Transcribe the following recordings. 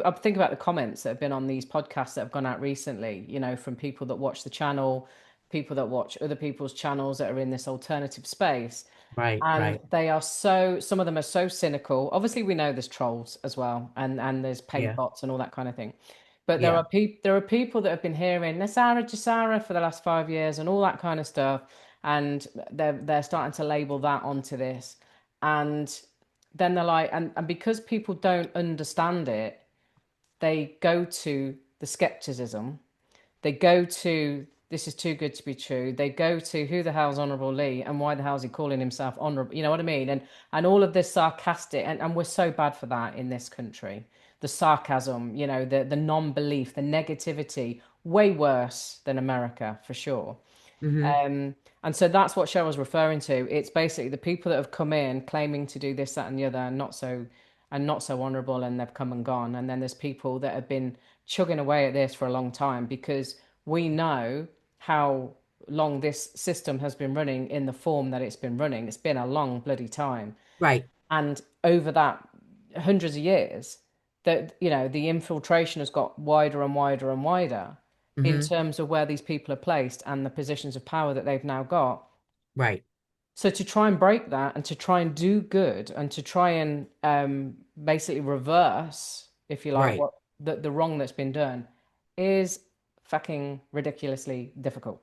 I think about the comments that have been on these podcasts that have gone out recently, from people that watch the channel, people that watch other people's channels that are in this alternative space. Right, And right. they are some of them are so cynical. Obviously, we know there's trolls as well, and there's paid Yeah, bots and all that kind of thing. But yeah. there are people that have been hearing Nasara Jasara for the last 5 years and all that kind of stuff, and they're starting to label that onto this. And then they're like, and because people don't understand it, they go to the skepticism. They go to this is too good to be true. They go to who the hell's Honourable Lee and why the hell's he calling himself honourable? You know what I mean? And all of this sarcastic, and we're so bad for that in this country. The sarcasm, the non-belief, the negativity, way worse than America for sure. Hmm. And so that's what Cheryl's referring to. It's basically the people that have come in claiming to do this, that, and the other, and not so honourable, and they've come and gone. And then there's people that have been chugging away at this for a long time because we know how long this system has been running in the form that it's been running. It's been a long bloody time. Right. And over that hundreds of years, that the infiltration has got wider and wider and wider in Hmm. terms of where these people are placed and the positions of power that they've now got. Right, So to try and break that and to try and do good and to try and basically reverse, if you like, right, what the wrong that's been done is fucking ridiculously difficult.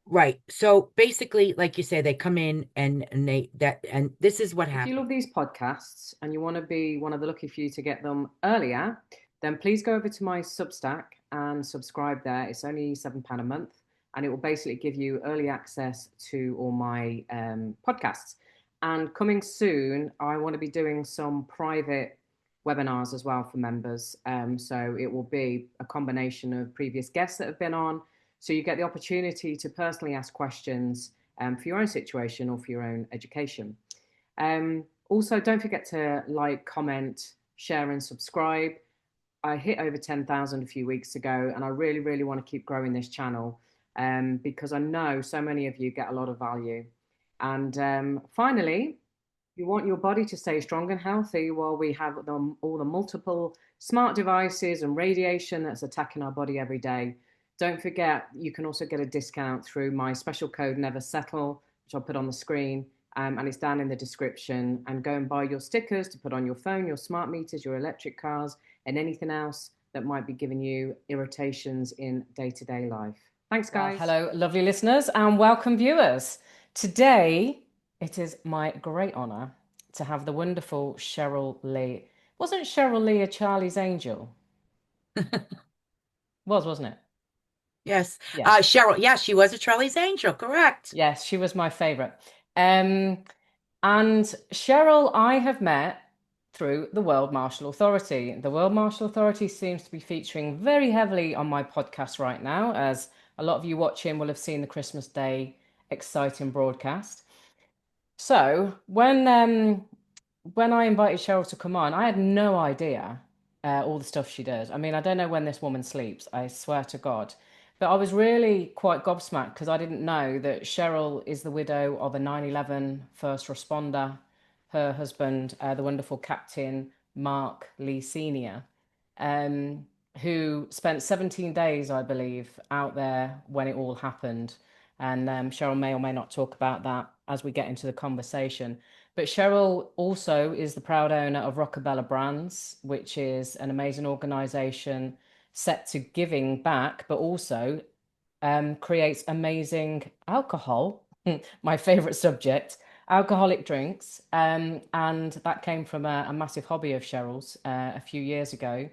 right. So basically, like you say, they come in and they that and this is what If you happened. love these podcasts and you want to be one of the lucky few to get them earlier, then please go over to my Substack and subscribe there. It's only £7 a month, and it will basically give you early access to all my podcasts. And coming soon, I want to be doing some private webinars as well for members. So it will be a combination of previous guests that have been on. So you get the opportunity to personally ask questions for your own situation or for your own education. Also, don't forget to like, comment, share, and subscribe. I hit over 10,000 a few weeks ago, and I really, really want to keep growing this channel because I know so many of you get a lot of value. And finally, you want your body to stay strong and healthy while we have all the multiple smart devices and radiation that's attacking our body every day. Don't forget, you can also get a discount through my special code Never Settle, which I'll put on the screen. And it's down in the description. And go and buy your stickers to put on your phone, your smart meters, your electric cars, and anything else that might be giving you irritations in day-to-day life. Thanks, well, guys. Hello, lovely listeners, and welcome, viewers. Today, it is my great honour to have the wonderful Cheryl Lee. Wasn't Cheryl Lee a Charlie's Angel? Wasn't it? Yes. Yes. Cheryl, yeah, she was a Charlie's Angel, correct. Yes, she was my favorite. Um, and Cheryl, I have met through the World Martial Authority. The World Martial Authority seems to be featuring very heavily on my podcast right now, as a lot of you watching will have seen the Christmas Day exciting broadcast. So when I invited Cheryl to come on, I had no idea all the stuff she does. I mean, I don't know when this woman sleeps, I swear to God. But I was really quite gobsmacked because I didn't know that Cheryl is the widow of a 9/11 first responder. Her husband, the wonderful Captain Mark Lee Sr., um, who spent 17 days, I believe, out there when it all happened. And Cheryl may or may not talk about that as we get into the conversation. But Cheryl also is the proud owner of Rockabella Brands, which is an amazing organization set to giving back, but also creates amazing alcohol, my favorite subject, alcoholic drinks. And that came from a massive hobby of Cheryl's a few years ago.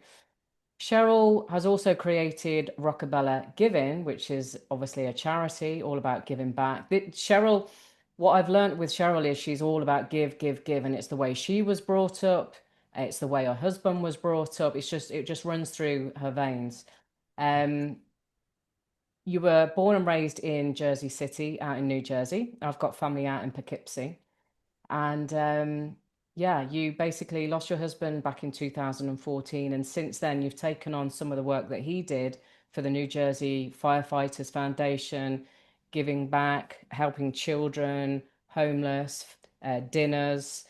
Cheryl has also created Rockabella Giving, which is obviously a charity all about giving back. Cheryl, what I've learned with Cheryl is she's all about give, give, give, and it's the way she was brought up. It's the way her husband was brought up. It just runs through her veins. Um, you were born and raised in Jersey City, out in New Jersey. I've got family out in Poughkeepsie. And yeah, you basically lost your husband back in 2014. And since then, you've taken on some of the work that he did for the New Jersey Firefighters Foundation, giving back, helping children, homeless, dinners.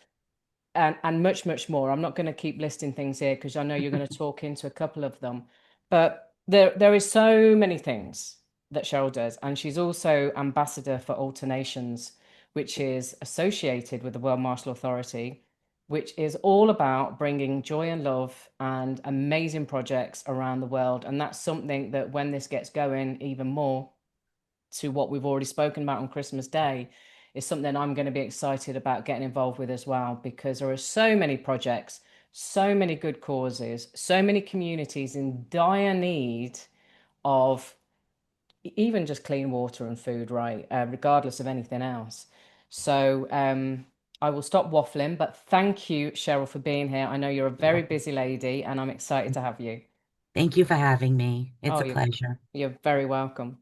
and much, much more. I'm not going to keep listing things here because I know you're going to talk into a couple of them. But there is so many things that Cheryl does, and she's also ambassador for Alter Nations, which is associated with the World Martial Authority, which is all about bringing joy and love and amazing projects around the world. And that's something that when this gets going even more to what we've already spoken about on Christmas Day is something I'm going to be excited about getting involved with as well, because there are so many projects, so many good causes, so many communities in dire need of even just clean water and food, right? Regardless of anything else. So I will stop waffling, but thank you, Cheryl, for being here. I know you're a very busy lady, and I'm excited to have you. Thank you for having me. It's Oh, a pleasure. you're very welcome.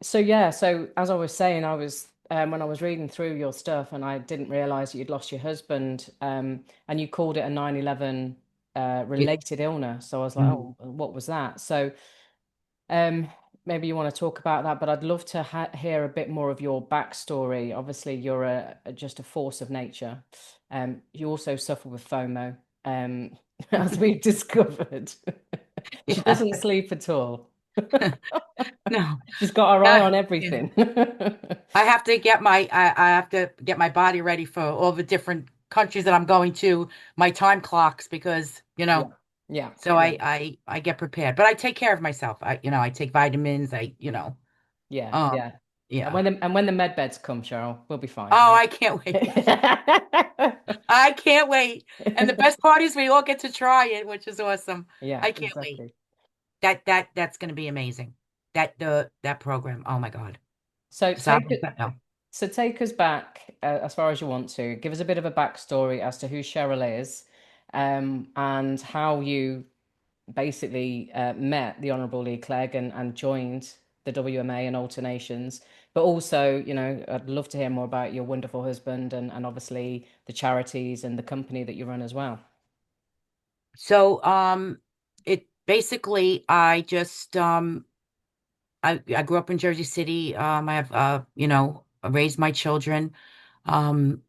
So yeah, so as I was saying, I was when I was reading through your stuff and I didn't realize that you'd lost your husband, and you called it a 9/11 It, related illness. So I was like, mm, oh, what was that? So um maybe you want to talk about that, but I'd love to hear a bit more of your backstory. Obviously, you're just a force of nature. You also suffer with FOMO, as we've discovered. She yeah. doesn't sleep at all. No. She's got her eye Uh, on yeah. everything. I have to get my body ready for all the different countries that I'm going to, my time clocks because, Yeah, yeah, so yeah, I get prepared. But I take care of myself. I take vitamins, yeah, um yeah. yeah. And when the med beds come, Cheryl, we'll be fine. Oh, Yeah. I can't wait. I can't wait. And the best part is we all get to try it, which is awesome. Yeah, I can't wait. exactly. That's going to be amazing. That program. Oh my God. So Stop. take it. No. So take us back as far as you want to. Give us a bit of a backstory as to who Cheryl is, and how you basically met the Honourable Lee Clegg and joined the WMA and Alternations. But also, I'd love to hear more about your wonderful husband and obviously the charities and the company that you run as well. So, it basically, I grew up in Jersey City. I have, I raised my children. Um,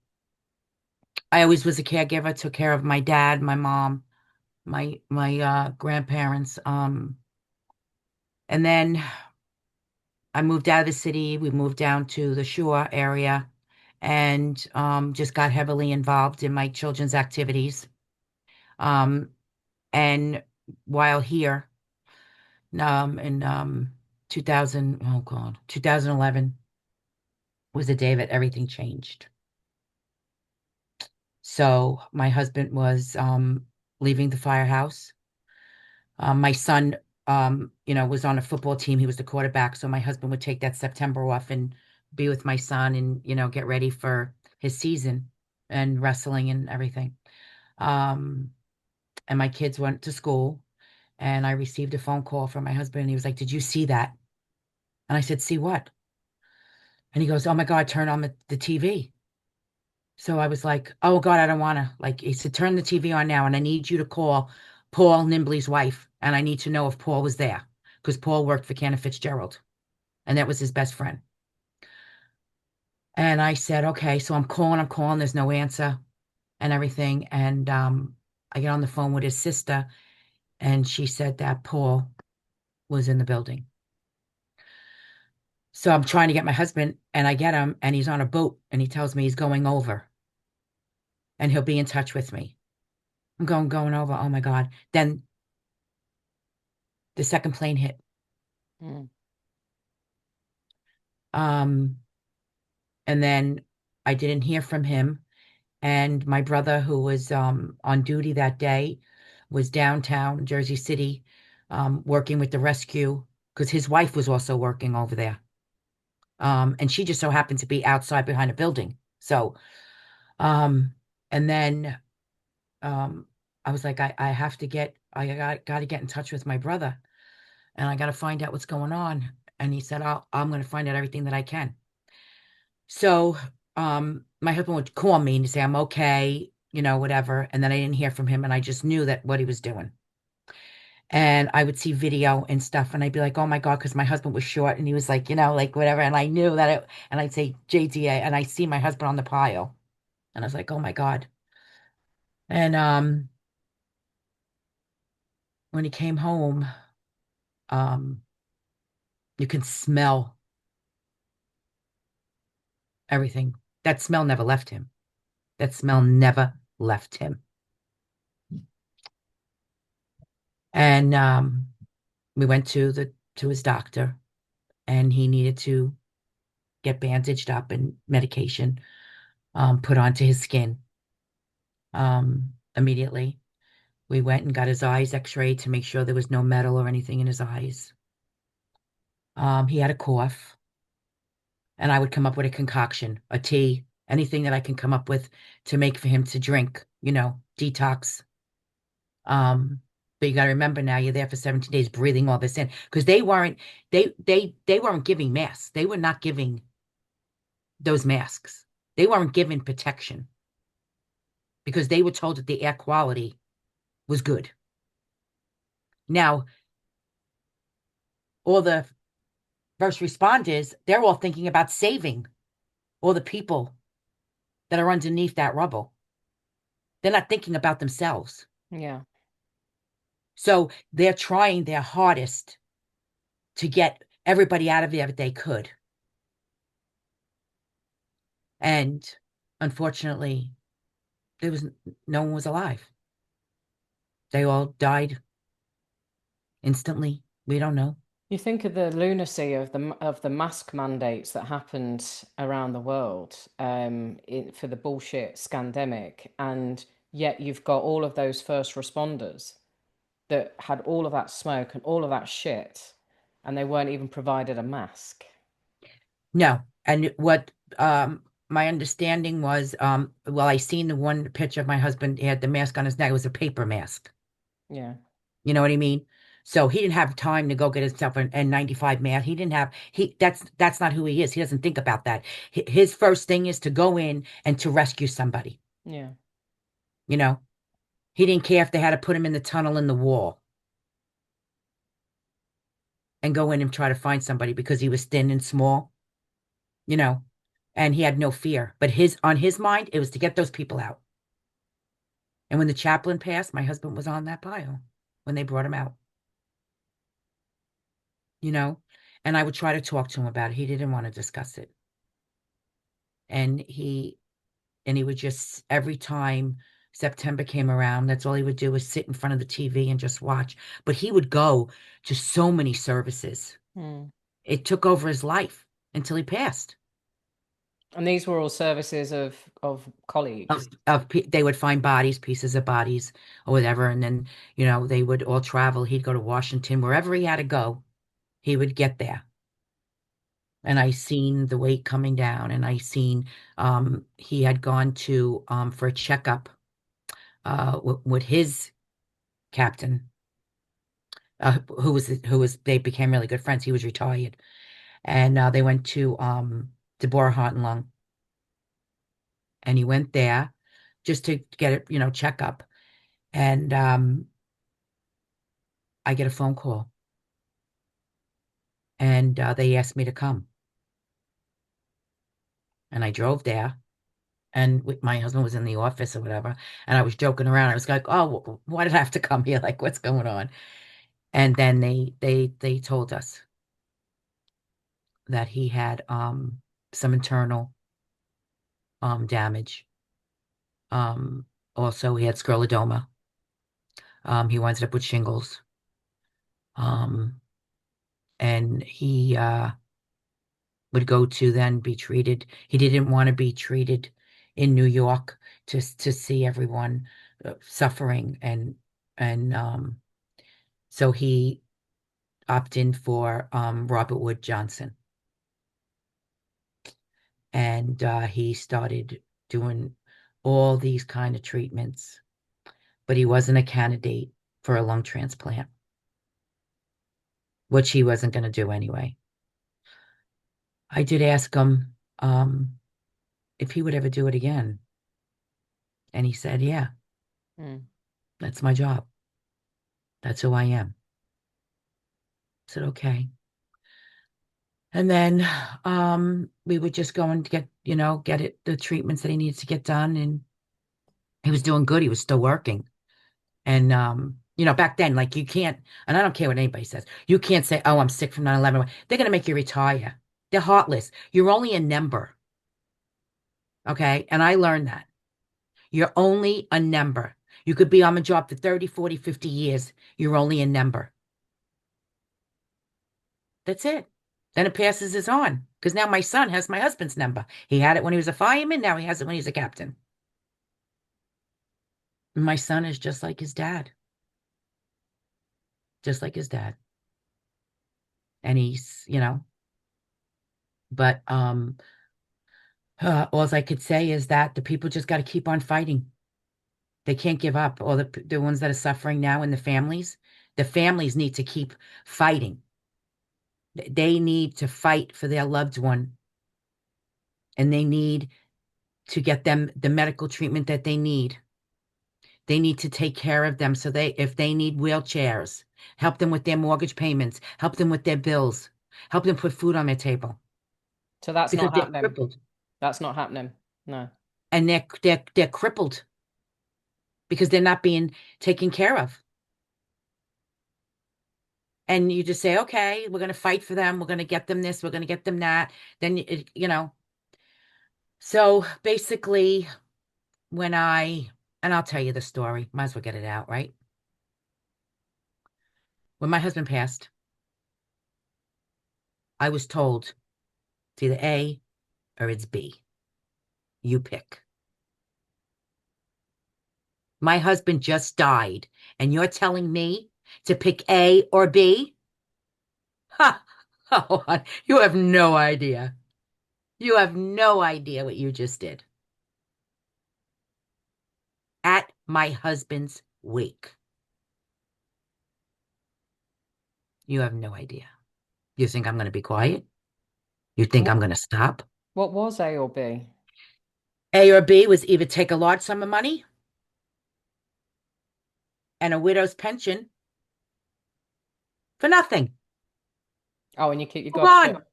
I always was a caregiver, took care of my dad, my mom, my grandparents. And then I moved out of the city. We moved down to the shore area and just got heavily involved in my children's activities. Um, and while here, in 2000, oh God, 2011 was the day that everything changed. So my husband was leaving the firehouse. My son, was on a football team. He was the quarterback. So my husband would take that September off and be with my son and, get ready for his season and wrestling and everything. Um, and my kids went to school and I received a phone call from my husband. And he was like, "Did you see that?" And I said, "See what?" And he goes, "Oh my God, turn on the TV." So I was like, "Oh God, I don't want to." Like he said, "Turn the TV on now and I need you to call Paul Nimbley's wife. And I need to know if Paul was there because Paul worked for Cantor Fitzgerald and that was his best friend." And I said, "Okay." So I'm calling. There's no answer and everything. And I get on the phone with his sister and she said that Paul was in the building. So I'm trying to get my husband and I get him and he's on a boat and he tells me he's going over and he'll be in touch with me. I'm going over. Oh my God. Then the second plane hit. Mm. Um, and then I didn't hear from him. And my brother, who was on duty that day, was downtown Jersey City, working with the rescue because his wife was also working over there. And she just so happened to be outside behind a building. So, um, and then um, I was like, I have to got to get in touch with my brother and I got to find out what's going on. And he said, I'm going to find out everything that I can. So, my husband would call me and say, "I'm okay," whatever. And then I didn't hear from him and I just knew that what he was doing. And I would see video and stuff and I'd be like, "Oh my God," because my husband was short and he was like, like whatever. And I knew and I'd say JTA and I see my husband on the pile. And I was like, "Oh my God." And when he came home, um, you can smell everything. That smell never left him. That smell never left him. And we went to his doctor, and he needed to get bandaged up and medication put onto his skin immediately. We went and got his eyes x-rayed to make sure there was no metal or anything in his eyes. He had a cough, and I would come up with a concoction, a tea, anything that I can come up with to make for him to drink, detox. Um, but you got to remember now you're there for 17 days breathing all this in because they weren't giving masks. They were not giving those masks. They weren't given protection because they were told that the air quality was good. Now, all the first responders, they're all thinking about saving all the people that are underneath that rubble. They're not thinking about themselves. Yeah. So they're trying their hardest to get everybody out of there that they could. And unfortunately, there was no one was alive. They all died instantly. We don't know. You think of the lunacy of the mask mandates that happened around the world for the bullshit scandemic, and yet you've got all of those first responders that had all of that smoke and all of that shit, and they weren't even provided a mask. No. And what my understanding was, well, I seen the one picture of my husband, he had the mask on his neck. It was a paper mask. Yeah, You know what I mean? So he didn't have time to go get himself an N95 mask. He didn't have that's not who he is. He doesn't think about that. His first thing is to go in and to rescue somebody. yeah. You know, he didn't care if they had to put him in the tunnel in the wall and go in and try to find somebody because he was thin and small, you know, and he had no fear. But his on his mind, it was to get those people out. And when the chaplain passed, my husband was on that pile when they brought him out, you know, and I would try to talk to him about it. He didn't want to discuss it. And he would just every time September came around, that's all he would do was sit in front of the TV and just watch. But he would go to so many services. Hmm. It took over his life until he passed. And these were all services of colleagues. They would find bodies, pieces of bodies, or whatever, and then they would all travel. He'd go to Washington, wherever he had to go, he would get there. And I seen the weight coming down, and I seen he had gone to for a checkup with his captain, who was they became really good friends. He was retired, and they went to bore heart and lung, and he went there just to get it, checkup. And I get a phone call, and they asked me to come, and I drove there. And my husband was in the office or whatever, and I was joking around. I was like, "Oh, why did I have to come here? Like, what's going on?" And then they told us that he had some internal damage. Um, Also, he had scleroderma. He winds up with shingles. Um, and he would go to then be treated. He didn't want to be treated in New York to see everyone suffering, and so he opted in for Robert Wood Johnson, and he started doing all these kind of treatments, but he wasn't a candidate for a lung transplant, which he wasn't going to do anyway. I did ask him if he would ever do it again, and he said, "Yeah, Hmm. that's my job. That's who I am." I said, "Okay." And then we would just go and get it the treatments that he needs to get done, He was doing good. He was still working. And back then, like you can't, and I don't care what anybody says, you can't say, "Oh, I'm sick from 9/11." They're gonna make you retire. They're heartless. You're only a number, okay? And I learned that. You're only a number. You could be on the job for 30, 40, 50 years. You're only a number. That's it. Then it passes us on. Because now my son has my husband's number. He had it when he was a fireman. Now he has it when he's a captain. And my son is just like his dad, just like his dad. And but all I could say is that the people just got to keep on fighting. They can't give up. All the ones that are suffering now in the families need to keep fighting. They need to fight for their loved one, and they need to get them the medical treatment that they need. They need to take care of them if they need wheelchairs, help them with their mortgage payments, help them with their bills, help them put food on their table So that's because not they're happening. crippled That's not happening. No. and they're crippled because they're not being taken care of. And you just say, okay, we're going to fight for them. We're going to get them this. We're going to get them that. Then, so basically, and I'll tell you the story, might as well get it out, right? When my husband passed, I was told it's either A or it's B. You pick. My husband just died, and you're telling me to pick A or B? Ha! Oh, you have no idea. You have no idea what you just did. At my husband's wake. You have no idea. You think I'm going to be quiet? You think I'm What going to stop? what was A or B? A or B was either take a large sum of money and a widow's pension for nothing. Oh, and you keep your Move gob on. shut.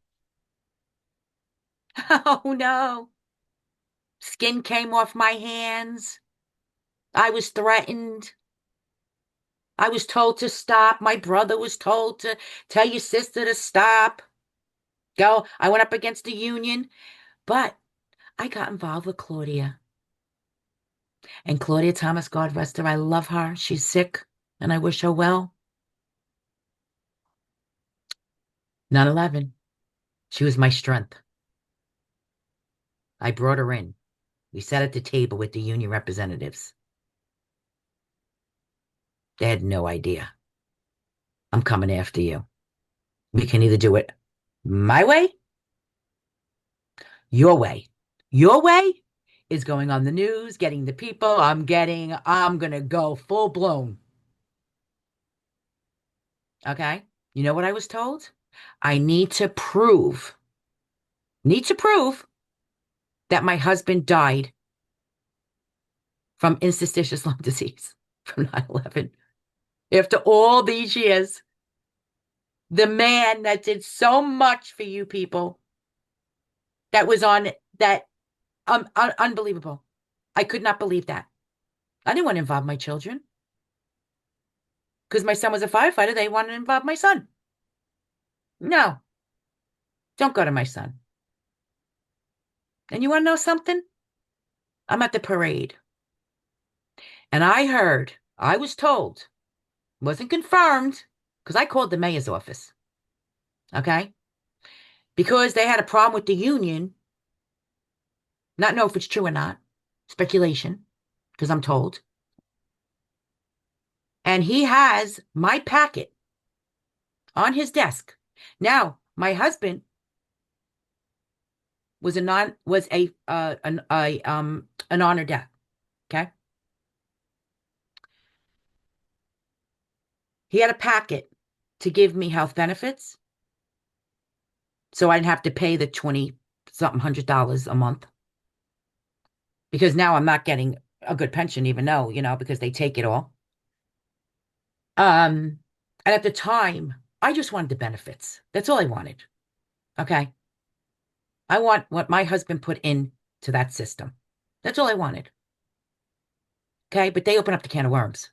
Oh no. Skin came off my hands. I was threatened. I was told to stop. My brother was told to tell your sister to stop. Go. I went up against the union, but I got involved with Claudia. And Claudia Thomas, God rest her, I love her. She's sick, and I wish her well. 9/11. She was my strength. I brought her in. We sat at the table with the union representatives. They had no idea. I'm coming after you. We can either do it my way, your way. Your way is going on the news, getting the people. I'm going to go full blown. Okay? You know what I was told? I need to prove that my husband died from interstitial lung disease from 9/11. After all these years, the man that did so much for you people, that was on that, unbelievable. I could not believe that. I didn't want to involve my children because my son was a firefighter. They wanted to involve my son. No, don't go to my son. And you want to know something? I'm at the parade and I was told, wasn't confirmed because I called the mayor's office. Okay. Because they had a problem with the union. Not know if it's true or not. Speculation, because I'm told. And he has my packet on his desk. Now, my husband was an honor death. Okay. He had a packet to give me health benefits. So I didn't have to pay the 20 something $100 a month. Because now I'm not getting a good pension, even though, because they take it all. Um, and at the time, I just wanted the benefits. That's all I wanted. Okay. I want what my husband put into that system. That's all I wanted. Okay, but they open up the can of worms.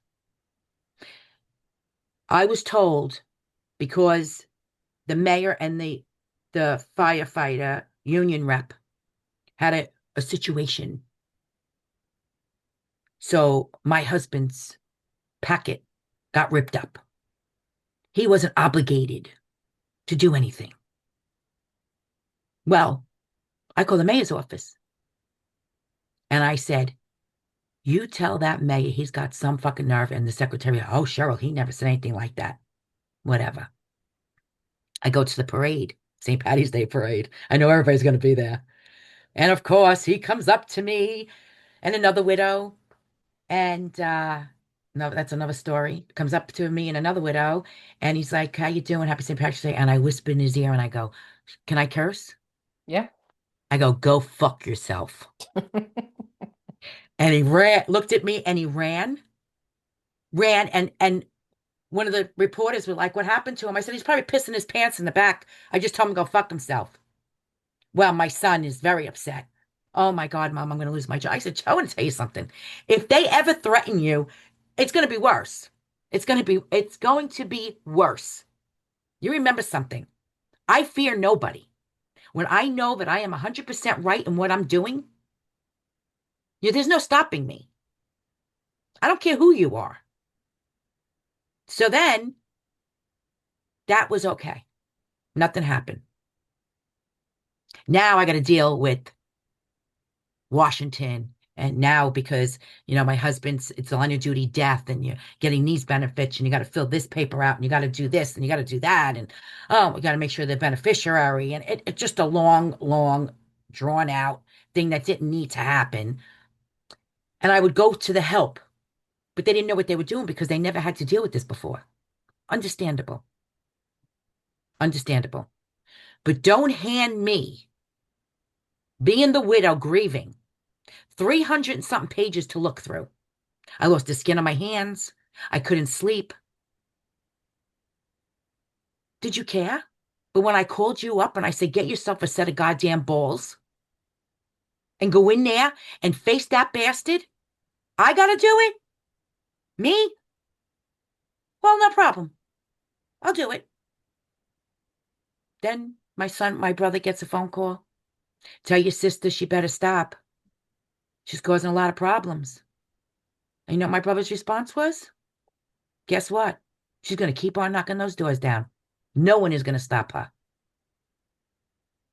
I was told because the mayor and the firefighter union rep had a situation. So my husband's packet got ripped up. He wasn't obligated to do anything. Well, I called the mayor's office and I said, you tell that mayor he's got some fucking nerve. And the secretary, oh, Cheryl, he never said anything like that. Whatever. I go to the parade, St. Patty's Day parade. I know everybody's going to be there. And of course, he comes up to me and another widow. And no, that's another story. Comes up to me and another widow. And he's like, how you doing? Happy St. Patrick's Day. And I whisper in his ear and I go, can I curse? Yeah. I go, go fuck yourself. And he ran, looked at me and he ran. And one of the reporters were like, what happened to him? I said, he's probably pissing his pants in the back. I just told him to go fuck himself. Well, my son is very upset. Oh my God, Mom, I'm going to lose my job. I said, I want to tell you something. If they ever threaten you, it's going to be worse. It's going to be worse. You remember something. I fear nobody. When I know that I am 100% right in what I'm doing, there's no stopping me. I don't care who you are. So then that was okay. Nothing happened. Now I got to deal with Washington. And now because, my husband's, it's on your duty death and you're getting these benefits and you got to fill this paper out and you got to do this and you got to do that. And, oh, we got to make sure they're beneficiary. And it's just a long, long, drawn out thing that didn't need to happen. And I would go to the help, but they didn't know what they were doing because they never had to deal with this before. Understandable. Understandable. But don't hand me being the widow grieving 300 and something pages to look through. I lost the skin on my hands. I couldn't sleep. Did you care? But when I called you up and I said, get yourself a set of goddamn balls and go in there and face that bastard, I gotta do it? Me? Well, no problem. I'll do it. Then my brother gets a phone call. Tell your sister she better stop. She's causing a lot of problems. And you know what my brother's response was? Guess what? She's going to keep on knocking those doors down. No one is going to stop her.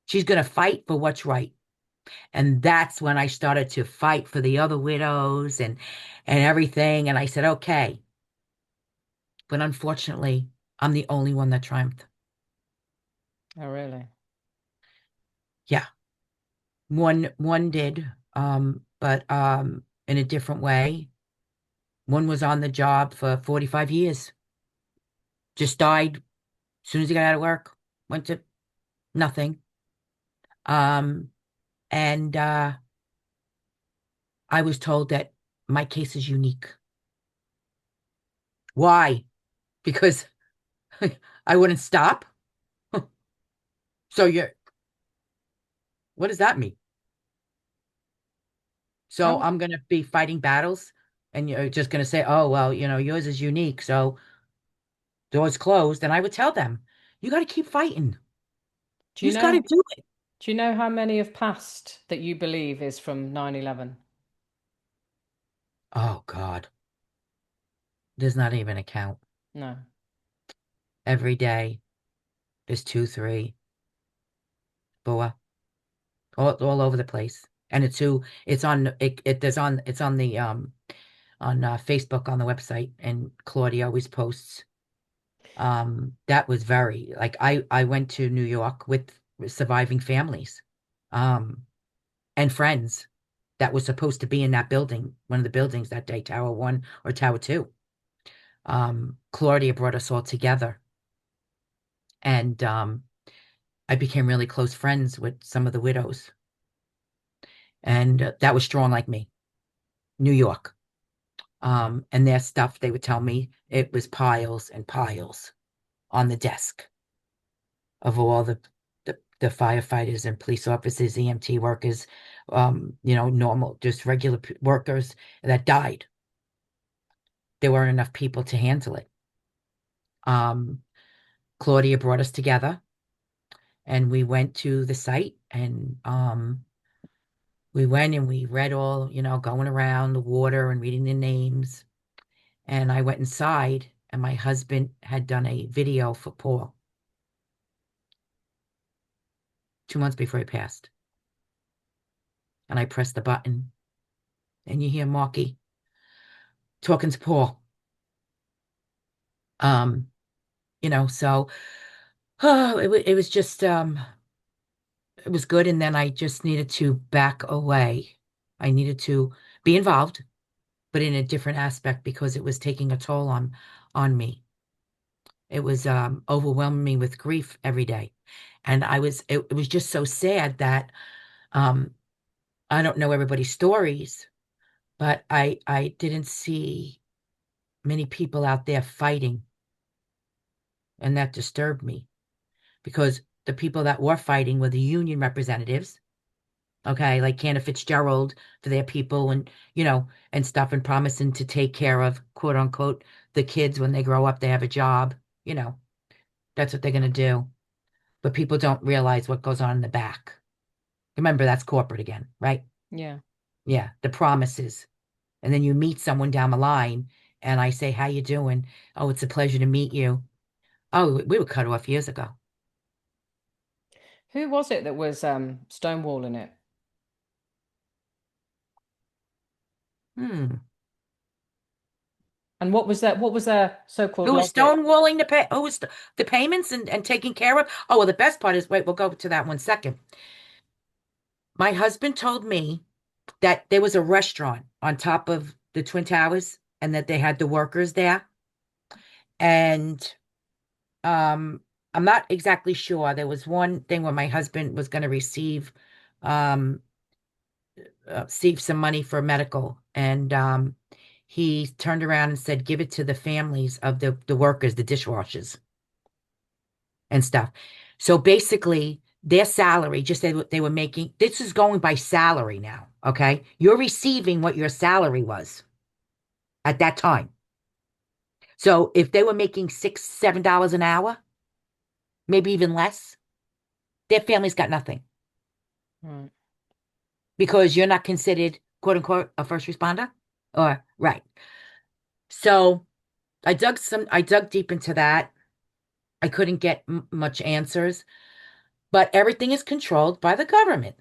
She's going to fight for what's right. And that's when I started to fight for the other widows and everything. And I said, okay. But unfortunately, I'm the only one that triumphed. Oh, really? Yeah. One did, but in a different way. One was on the job for 45 years. Just died as soon as he got out of work. Went to nothing. Um, and I was told that my case is unique. Why? Because I wouldn't stop. So what does that mean? So How I'm going to be fighting battles and you're just going to say, oh, well, yours is unique. So doors closed. And I would tell them, you got to keep fighting. do You you just got to know do it. do you know how many have passed that you believe is from 9/11? Oh, God. There's not even a count. No. Every day there's two, three, four, all over the place. And it's on, it's on the, on Facebook on the website. And Claudia always posts. That was very like I went to New York with surviving families, um, and friends that was supposed to be in that building, one of the buildings that day, Tower One or Tower Two. Claudia brought us all together, and I became really close friends with some of the widows, and that was strong like me, New York. And their stuff, they would tell me it was piles and piles on the desk of all the firefighters and police officers, EMT workers, normal, just regular workers that died. there weren't enough people to handle it. Um, Claudia brought us together and we went to the site and we went and we read all, going around the water and reading the names. And I went inside and my husband had done a video for Paul 2 months before he passed. And I pressed the button and you hear Marky talking to Paul. Um, so it was just it was good. And then I just needed to back away. I needed to be involved, but in a different aspect because it was taking a toll on me. It was overwhelming me with grief every day. And it was just so sad that um I don't know everybody's stories, but I didn't see many people out there fighting, and that disturbed me because the people that were fighting were the union representatives, okay, like Canna Fitzgerald for their people and stuff and promising to take care of quote unquote the kids when they grow up, they have a job, you know, that's what they're going to do. But people don't realize what goes on in the back. Remember, that's corporate again, right? Yeah. Yeah, the promises. And then you meet someone down the line and I say, "How you doing?" "Oh, it's a pleasure to meet you." "Oh, we were cut off years ago." Who was it that was stonewalling it? Hmm. And what was their so-called Who was logic? stonewalling the pay? Who was the payments and taking care of? Oh, well, the best part is, wait, we'll go to that one second. My husband told me that there was a restaurant on top of the Twin Towers and that they had the workers there. And um, I'm not exactly sure. There was one thing where my husband was going to um, receive some money for medical, and he turned around and said, "Give it to the families of the workers, the dishwashers and stuff." So basically, their salary, just they were making. This is going by salary now. Okay, you're receiving what your salary was at that time. So if they were making $6, $7 an hour, maybe even less, their family's got nothing Right. because you're not considered quote unquote a first responder. Or right. So I dug deep into that. I couldn't get m much answers, but everything is controlled by the government.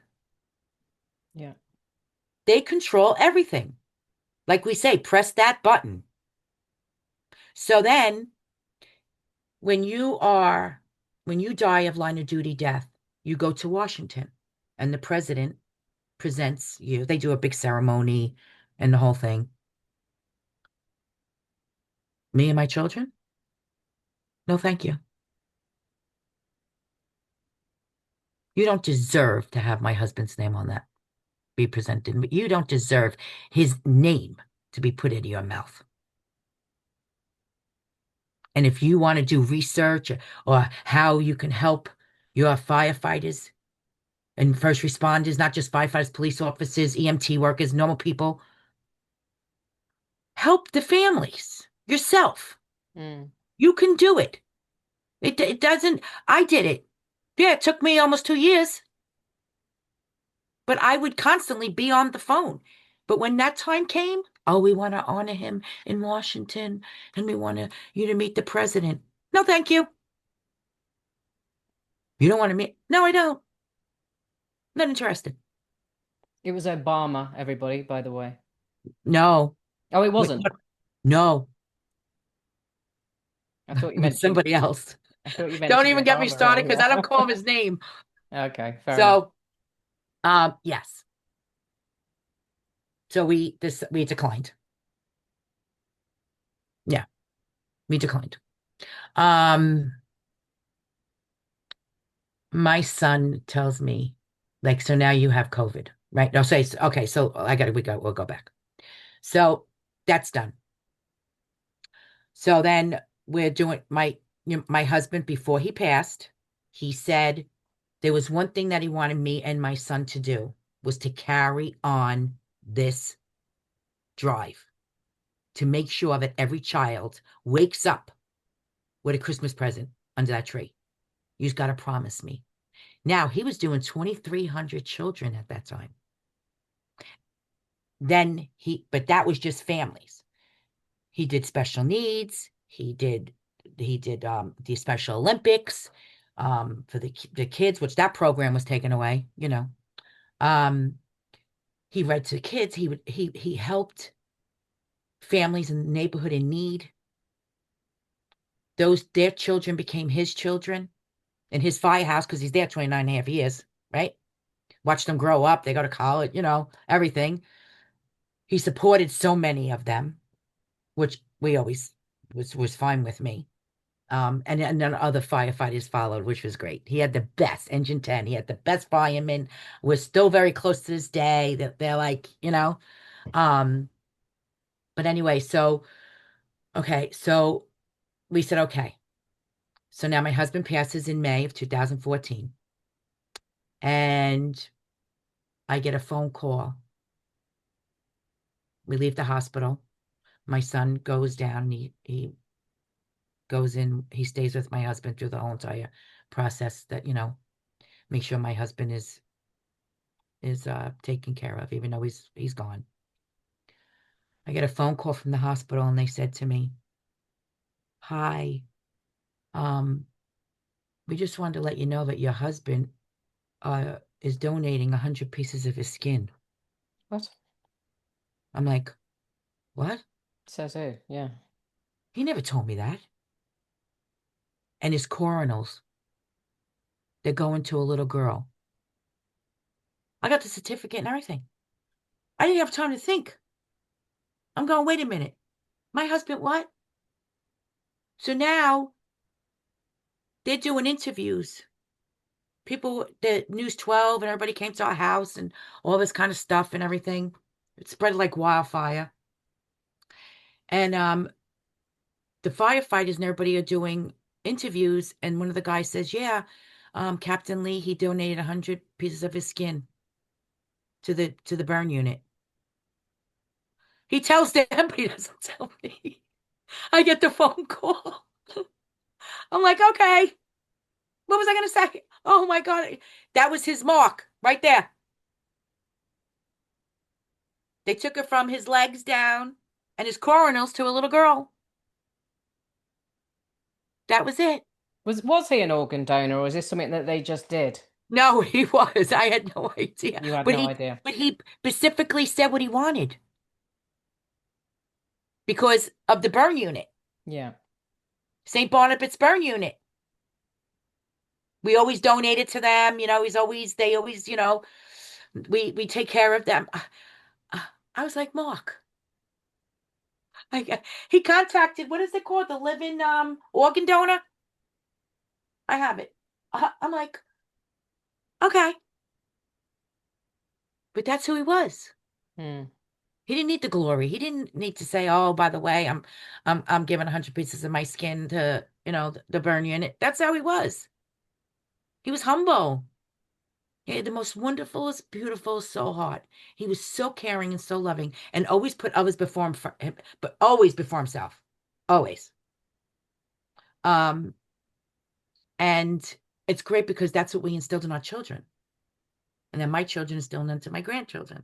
Yeah. They control everything. Like we say, press that button. So then when when you die of line of duty death, you go to Washington and the president presents you. They do a big ceremony and the whole thing. Me and my children? No, thank you. You don't deserve to have my husband's name on that be presented. You don't deserve his name to be put into your mouth. And if you want to do research or how you can help your firefighters and first responders, not just firefighters, police officers, EMT workers, normal people, help the families yourself. Mm. You can do it. It doesn't, I did it. Yeah, it took me almost 2 years, but I would constantly be on the phone. But when that time came, oh, we want to honor him in Washington and we want you to meet the president. No, thank you. You don't want to meet? No, I don't. Not interested. It was Obama, everybody, by the way. No, Oh, it with wasn't. no, I thought you with mentioned somebody else. I thought you Don't mentioned even get me Obama started because I don't earlier. call him his name. Okay, fair enough. So, yes. So we declined. Yeah, we declined. Um, my son tells me, like, so now you have COVID, right? No, say, okay, so we'll go back. So that's done. So then we're doing my husband before he passed, he said there was one thing that he wanted me and my son to do was to carry on this drive, to make sure that every child wakes up with a Christmas present under that tree. You just got to promise me. Now, he was doing 2,300 children at that time. But that was just families. He did special needs. He did the Special Olympics for the kids, which that program was taken away, you know. Um, he read to kids. He helped families in the neighborhood in need. Their children became his children in his firehouse because he's there 29 and a half years, right? Watch them grow up. They go to college, you know, everything. He supported so many of them, which we always was fine with me. And then other firefighters followed, which was great. He had the best Engine 10. He had the best firemen. We're still very close to this day. That they're like, you know. Um, but anyway, so okay, so we said okay. So now my husband passes in May of 2014, and I get a phone call. We leave the hospital. My son goes down and he goes in, he stays with my husband through the whole entire process that, you know, make sure my husband is taken care of, even though he's gone. I get a phone call from the hospital and they said to me, "Hi, um, we just wanted to let you know that your husband is donating 100 pieces of his skin." What? I'm like, "What?" Says who? Yeah. He never told me that. And his coronals, they're going to a little girl. I got the certificate and everything. I didn't have time to think. I'm going, wait a minute. My husband, what? So now they're doing interviews. People, the News 12 and everybody came to our house and all this kind of stuff and everything. It spread like wildfire. And the firefighters and everybody are doing interviews. And one of the guys says, yeah, Captain Lee, he donated 100 pieces of his skin to the burn unit. He tells them, but he doesn't tell me. I get the phone call. I'm like, okay, what was I going to say? Oh my God. That was his mark right there. They took it from his legs down and his coronals to a little girl. That was it. Was he an organ donor, or is this something that they just did? No, he was. I had no idea. You had But no he idea. but he specifically said what he wanted because of the burn unit. Yeah. St. Barnabas burn unit. We always donated to them, you know, they always, you know, we take care of them. I was like, Mark, he contacted, what is it called? The living organ donor? I have it. I'm like, okay. But that's who he was. Hmm. He didn't need the glory. He didn't need to say, "Oh, by the way, I'm giving 100 pieces of my skin to, you know, the burn unit." That's how he was. He was humble. He had the most wonderfulest, beautiful soul heart. He was so caring and so loving, and always put others before him, but always before himself. Always. Um, and it's great because that's what we instilled in our children, and then my children instilled into my grandchildren.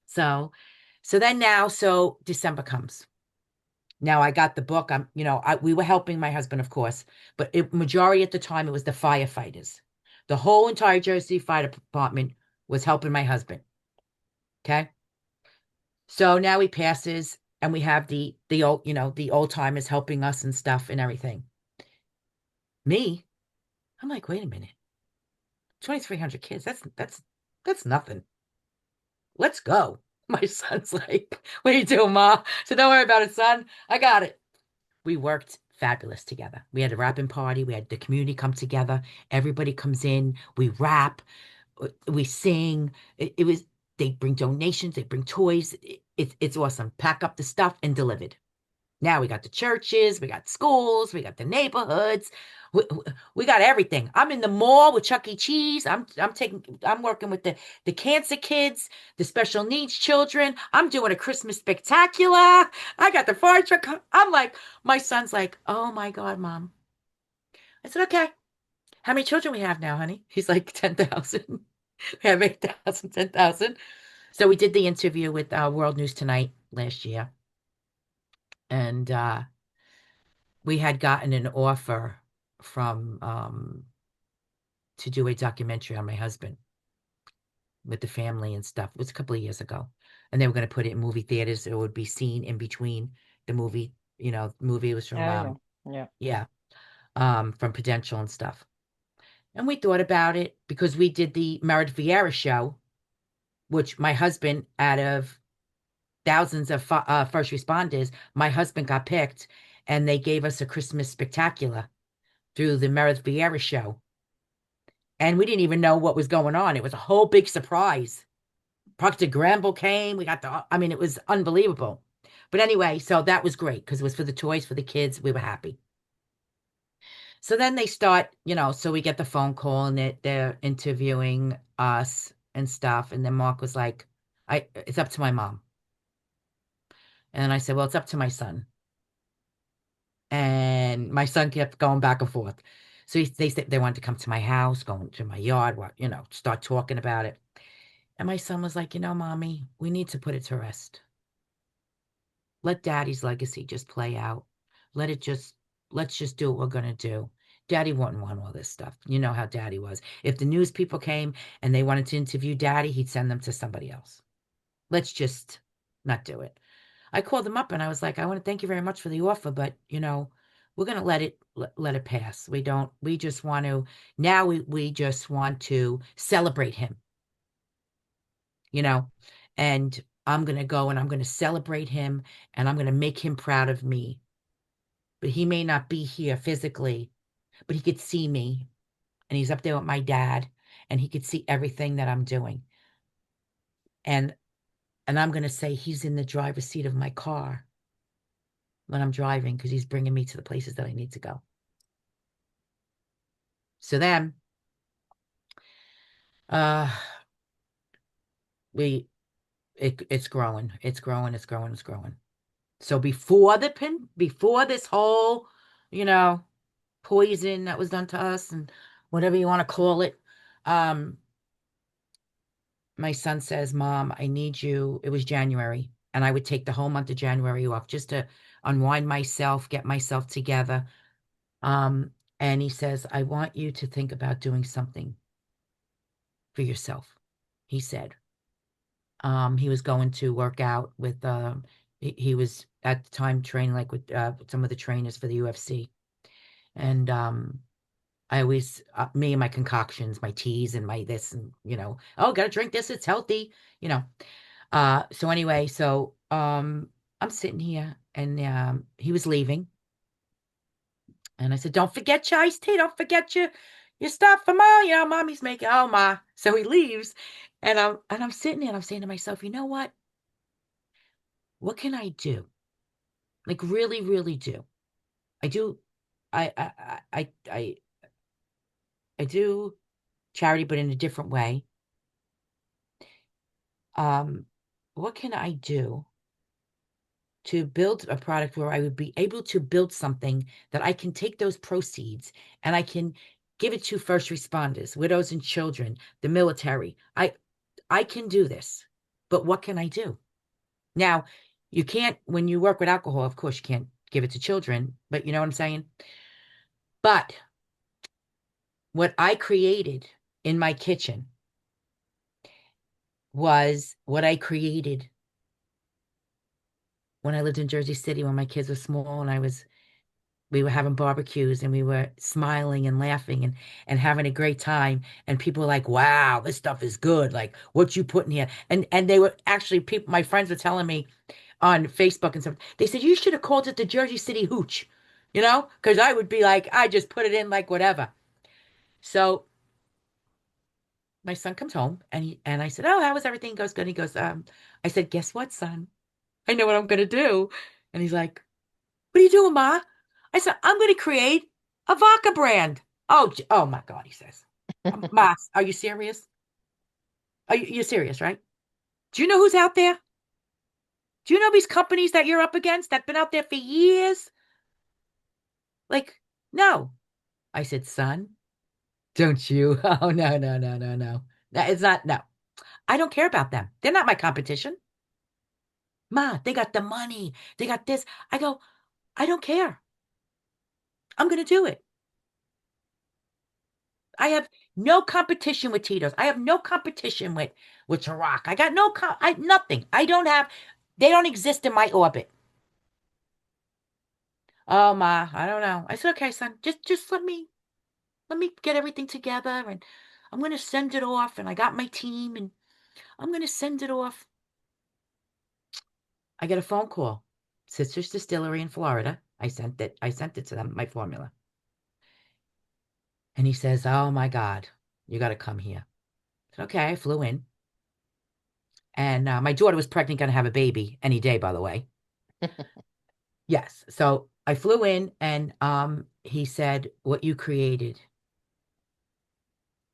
So, so then now, so December comes. Now I got the book. We were helping my husband, of course, but majority at the time it was the firefighters. The whole entire Jersey Fire Department was helping my husband. Okay, so now he passes, and we have the old, the old timers helping us and stuff and everything. Me, I'm like, wait a minute, 2,300 kids. That's nothing. Let's go. My son's like, what are you doing, Ma? So don't worry about it, son. I got it. We worked fabulous together. We had a rapping party. We had the community come together. Everybody comes in. We rap. We sing. They bring donations. They bring toys. It's awesome. Pack up the stuff and delivered. Now we got the churches, we got schools, we got the neighborhoods, we, we got everything. I'm in the mall with Chuck E. Cheese. I'm working with the cancer kids, the special needs children. I'm doing a Christmas spectacular. I got the fire truck. I'm like, my son's like, oh my God, Mom. I said, okay. How many children we have now, honey? He's like 10,000. We have 8,000, 10,000. So we did the interview with World News Tonight last year, and we had gotten an offer from to do a documentary on my husband with the family and stuff. It was a couple of years ago, and they were going to put it in movie theaters. It would be seen in between the movie. Movie was from Oh yeah, yeah. yeah, from Prudential and stuff. And we thought about it because we did the Merit Vieira show, which my husband, out of thousands of first responders, my husband got picked, and they gave us a Christmas spectacular through the Meredith Vieira show. And we didn't even know what was going on. It was a whole big surprise. Procter Gamble came. We got I mean, it was unbelievable. But anyway, so that was great because it was for the toys for the kids. We were happy. So then they start, so we get the phone call and they're interviewing us and stuff. And then Mark was like, it's up to my mom. And I said, well, it's up to my son. And my son kept going back and forth. So they said they wanted to come to my house, go into my yard, start talking about it. And my son was like, Mommy, we need to put it to rest. Let Daddy's legacy just play out. Let it just, let's just do what we're going to do. Daddy wouldn't want all this stuff. You know how Daddy was. If the news people came and they wanted to interview Daddy, he'd send them to somebody else. Let's just not do it. I called them up and I was like, I want to thank you very much for the offer, but we're going to let it pass. We just want to, now we just want to celebrate him, you know, and I'm going to go and I'm going to celebrate him and I'm going to make him proud of me. But he may not be here physically, but he could see me and he's up there with my dad and he could see everything that I'm doing. And I'm going to say he's in the driver's seat of my car when I'm driving because he's bringing me to the places that I need to go. So then, uh, we it's growing, it's growing, it's growing, it's growing. So before this whole, you know, poison that was done to us and whatever you want to call it, um, my son says, Mom, I need you. It was January, and I would take the whole month of January off just to unwind myself, get myself together. Um, and he says, I want you to think about doing something for yourself, he said. He was going to work out with he was at the time training like with some of the trainers for the UFC. And I always me and my concoctions, my teas and my this and oh, gotta drink this, it's healthy, you know. So anyway, I'm sitting here and he was leaving. And I said, don't forget your iced tea. Don't forget your stuff for Ma. Mommy's making, oh, Ma. So he leaves. And I'm sitting there and I'm saying to myself, you know what? What can I do? Like really, really do. I do I I do charity, but in a different way. Um, what can I do to build a product where I would be able to build something that I can take those proceeds and I can give it to first responders, widows and children, the military. I can do this. But what can I do? Now, you can't when you work with alcohol, of course you can't give it to children, but you know what I'm saying? But what I created in my kitchen was what I created when I lived in Jersey City when my kids were small and we were having barbecues and we were smiling and laughing and having a great time. And people were like, wow, this stuff is good. Like, what you put in here? And they were actually people, my friends were telling me on Facebook and stuff, they said, you should have called it the Jersey City Hooch, because I would be like, I just put it in like whatever. So my son comes home and I said, oh, how was everything? He goes, good. He goes, I said, guess what, son? I know what I'm gonna do. And he's like, What are you doing, Ma? I said, I'm going to create a vodka brand. Oh, oh my God, he says. Ma, are you serious? You're serious, right? Do you know who's out there? Do you know these companies that you're up against that've been out there for years? Like, no. I said, son, don't you? Oh, no, no, no, no, no. That is not, no. I don't care about them. They're not my competition. Ma, they got the money. They got this. I go, I don't care. I'm going to do it. I have no competition with Tito's. I have no competition with Ciroc. I got no, nothing. I don't have, they don't exist in my orbit. Oh, Ma, I don't know. I said, okay, son, just let me get everything together and I'm going to send it off. And I got my team and I'm going to send it off. I get a phone call. Sister's Distillery in Florida. I sent it to them, my formula. And he says, oh my God, you got to come here. I said, okay, I flew in. And my daughter was pregnant, going to have a baby any day, by the way. Yes. So I flew in and he said, what you created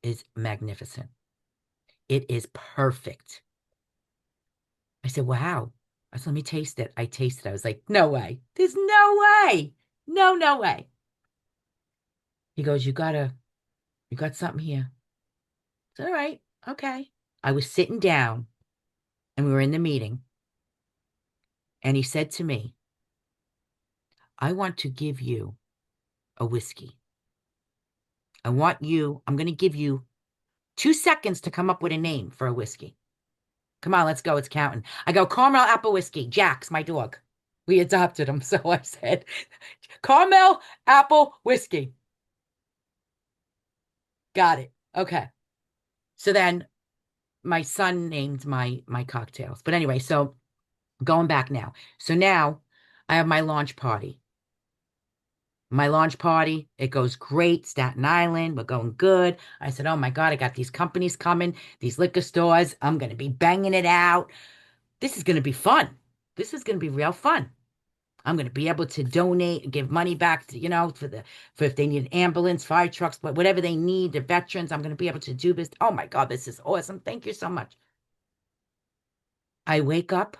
is magnificent. It is perfect. I said, wow. I said, let me taste it. I tasted it. I was like, no way. There's no way. No, no way. He goes, you got something here. I said, all right. Okay. I was sitting down and we were in the meeting. And he said to me, I want to give you a whiskey. I'm going to give you 2 seconds to come up with a name for a whiskey. Come on, let's go. It's counting. I go, caramel apple whiskey. Jack's my dog. We adopted him. So I said, caramel apple whiskey. Got it. Okay. So then my son named my cocktails. But anyway, so going back now. So now I have my launch party. My launch party, it goes great. Staten Island, we're going good. I said, oh my God, I got these companies coming, these liquor stores. I'm going to be banging it out. This is going to be fun. This is going to be real fun. I'm going to be able to donate, give money back to, for if they need an ambulance, fire trucks, whatever they need, the veterans. I'm going to be able to do this. Oh my God, this is awesome. Thank you so much. I wake up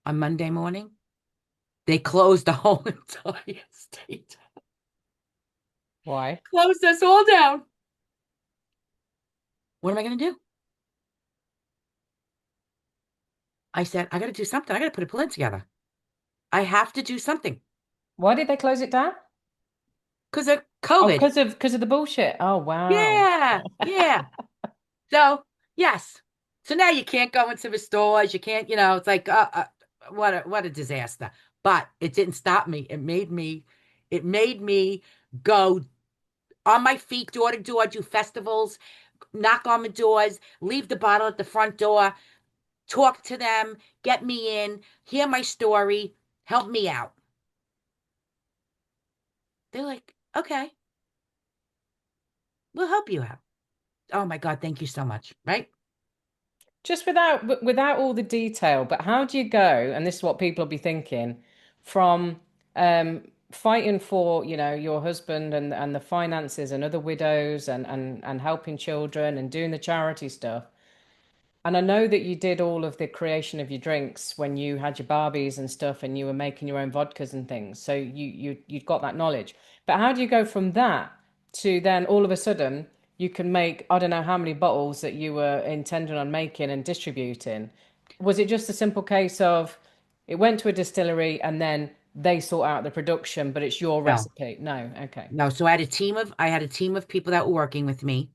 on Monday morning. They closed the whole entire state. Why? Closed us all down. What am I going to do? I said, I got to do something. I got to put a plan together. I have to do something Why did they close it down? because of Oh, COVID. because of the bullshit. Oh, wow. Yeah, yeah. So, yes. So now you can't go into the stores. You can't, it's like, what a disaster. But it didn't stop me. It made me go on my feet, door to door, do festivals, knock on the doors, leave the bottle at the front door, talk to them, get me in, hear my story, help me out. They're like, okay, we'll help you out. Oh my God, thank you so much. Right? Just without all the detail, but how do you go, and this is what people will be thinking, from fighting for, your husband and the finances and other widows and helping children and doing the charity stuff. And I know that you did all of the creation of your drinks when you had your Barbies and stuff and you were making your own vodkas and things. So you'd got that knowledge. But how do you go from that to then all of a sudden you can make, I don't know how many bottles that you were intending on making and distributing? Was it just a simple case of it went to a distillery and then they sort out the production, but it's your No, recipe? No, okay. no. So I had a team of people that were working with me,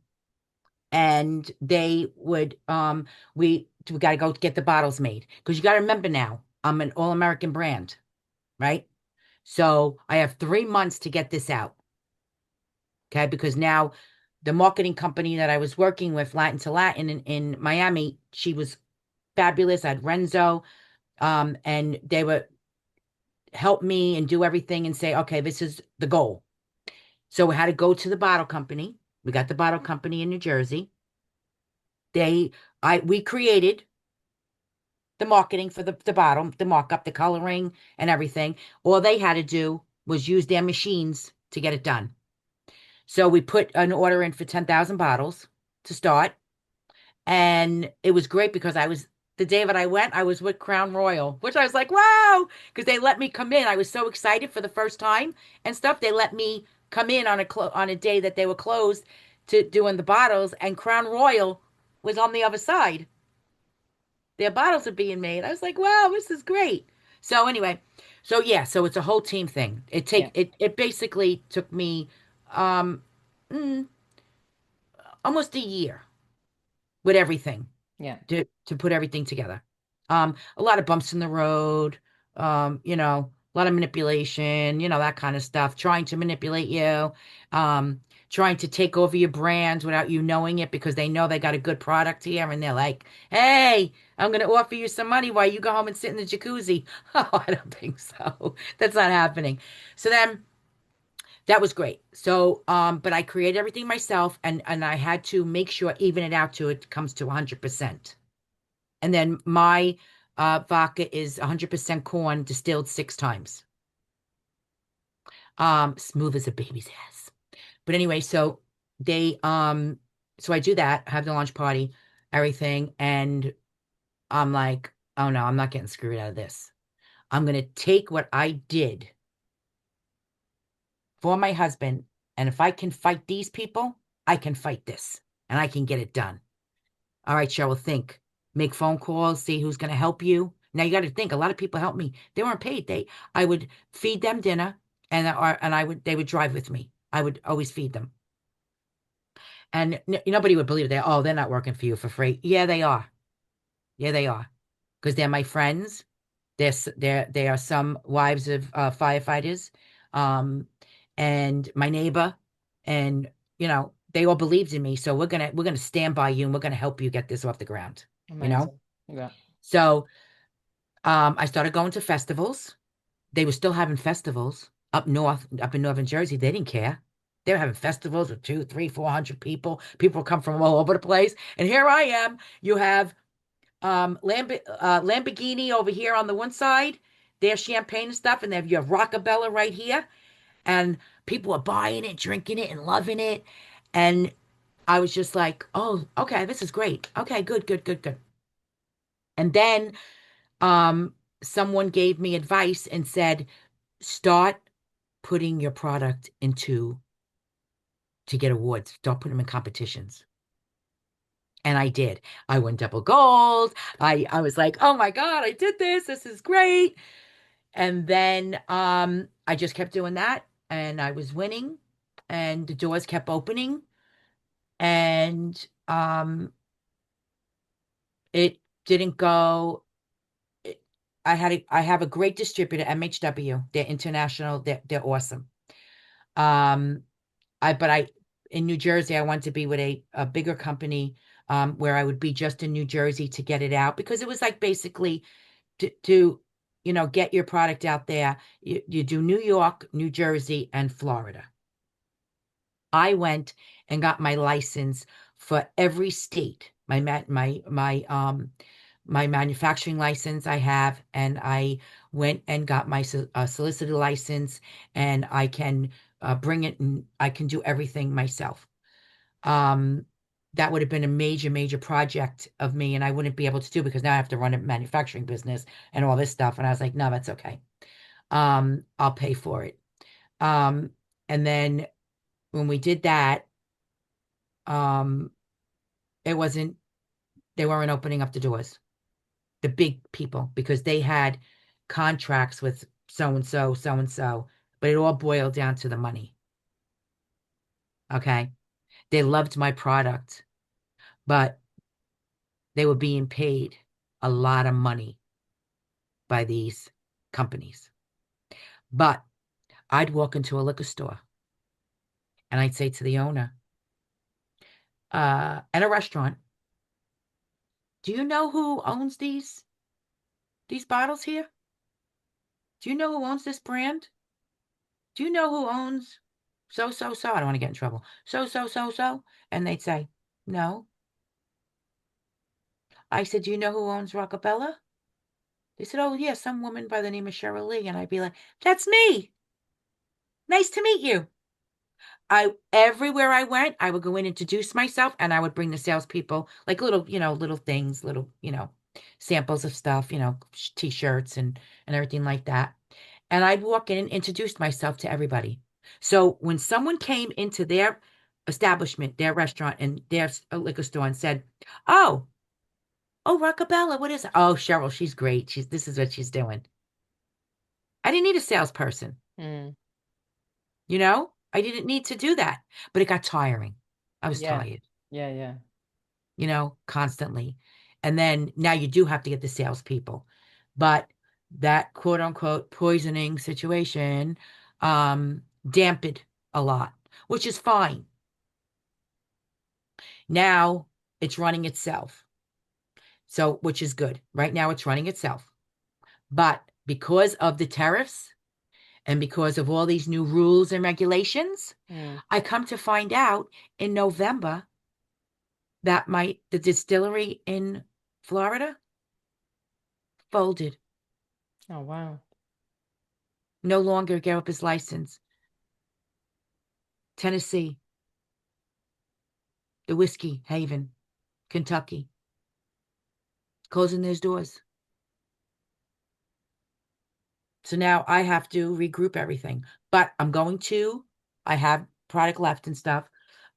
and they would we got to go get the bottles made because you got to remember now I'm an all-American brand, right? So I have 3 months to get this out, okay? Because now the marketing company that I was working with, Latin to Latin in Miami, she was fabulous. I had Renzo, and they would help me and do everything and say, okay, this is the goal. So we had to go to the bottle company. We got the bottle company in New Jersey. They, we created the marketing for the bottle, the markup, the coloring, and everything. All they had to do was use their machines to get it done. So we put an order in for 10,000 bottles to start. And it was great because the day that I went, I was with Crown Royal, which I was like, wow, because they let me come in. I was so excited for the first time and stuff. They let me come in on on a day that they were closed to doing the bottles, and Crown Royal was on the other side. Their bottles are being made. I was like, wow, this is great. So anyway, so yeah, so it's a whole team thing. Yeah. It basically took me um mm, almost a year with everything Yeah. to put everything together. A lot of bumps in the road, a lot of manipulation, that kind of stuff, trying to manipulate you, um, trying to take over your brand without you knowing it because they know they got a good product here and they're like, hey, I'm going to offer you some money while you go home and sit in the jacuzzi. Oh, I don't think so. That's not happening. So then that was great. So, but I created everything myself and I had to make sure even it out to it comes to 100%. And then my vodka is 100% corn distilled 6 times. Smooth as a baby's ass. But anyway, so I do that, have the launch party, everything, and I'm like, oh no, I'm not getting screwed out of this. I'm gonna take what I did for my husband, and if I can fight these people, I can fight this, and I can get it done. All right, Cheryl, think. Make phone calls, see who's going to help you. Now you got to think. A lot of people helped me. They weren't paid. I would feed them dinner, and they would drive with me. I would always feed them, and nobody would believe that. Oh, they're not working for you for free. Yeah, they are. Yeah, they are, because they're my friends. They are some wives of firefighters, um, and my neighbor, and they all believed in me. So we're gonna stand by you, and we're gonna help you get this off the ground. You know. Amazing. Yeah. So I started going to festivals. They were still having festivals up north, up in northern Jersey. They didn't care. They were having festivals with 2, 3, 400 people. People come from all over the place. And here I am. You have Lamborghini over here on the one side, their champagne and stuff, and then you have Rockabella right here. And people are buying it, drinking it, and loving it. And I was just like, oh, okay, this is great. Okay, good, good, good, good. And then um, someone gave me advice and said, start putting your product into to get awards. Start putting them in competitions. And I did. I won double gold. I was like, oh my God, I did this. This is great. And then I just kept doing that and I was winning and the doors kept opening and it didn't go it, I have a great distributor, MHW. They're international. They're awesome. Um, but in New Jersey, I wanted to be with a bigger company, where I would be just in New Jersey to get it out because it was like basically to get your product out there. You do New York, New Jersey, and Florida. I went and got my license for every state. My manufacturing license I have, and I went and got my solicitor license, and I can bring it and I can do everything myself. Um, that would have been a major, major project of me, and I wouldn't be able to do because now I have to run a manufacturing business and all this stuff. And I was like, no, that's okay. I'll pay for it. Um, and then when we did that, um, it wasn't, they weren't opening up the doors, the big people, because they had contracts with so and so, so and so, but it all boiled down to the money. Okay. They loved my product, but they were being paid a lot of money by these companies. But I'd walk into a liquor store and I'd say to the owner, at a restaurant, do you know who owns these bottles here? Do you know who owns this brand? Do you know who owns so, so, so? I don't want to get in trouble. So, so, so, so. And they'd say, no. I said, do you know who owns Rockabella? They said, "Oh, yeah, some woman by the name of Cheryl Lee." And I'd be like, "That's me. Nice to meet you." I everywhere I went, I would go in, introduce myself, and I would bring the salespeople like little, little things, little, samples of stuff, t-shirts and everything like that. And I'd walk in and introduce myself to everybody. So when someone came into their establishment, their restaurant, and their liquor store and said, "Oh, oh, Rockabella, what is it? Oh, Cheryl, she's great. This is what she's doing." I didn't need a salesperson. Mm. I didn't need to do that, but it got tiring. I was Yeah. tired, Yeah, yeah. constantly. And then now you do have to get the salespeople. But that quote unquote poisoning situation dampened a lot, which is fine. Now it's running itself. So, which is good. Right now it's running itself. But because of the tariffs and because of all these new rules and regulations, Mm. I come to find out in November that the distillery in Florida folded, Oh, wow. no longer gave up his license. Tennessee, the Whiskey Haven, Kentucky, closing their doors. So now I have to regroup everything. But I have product left and stuff.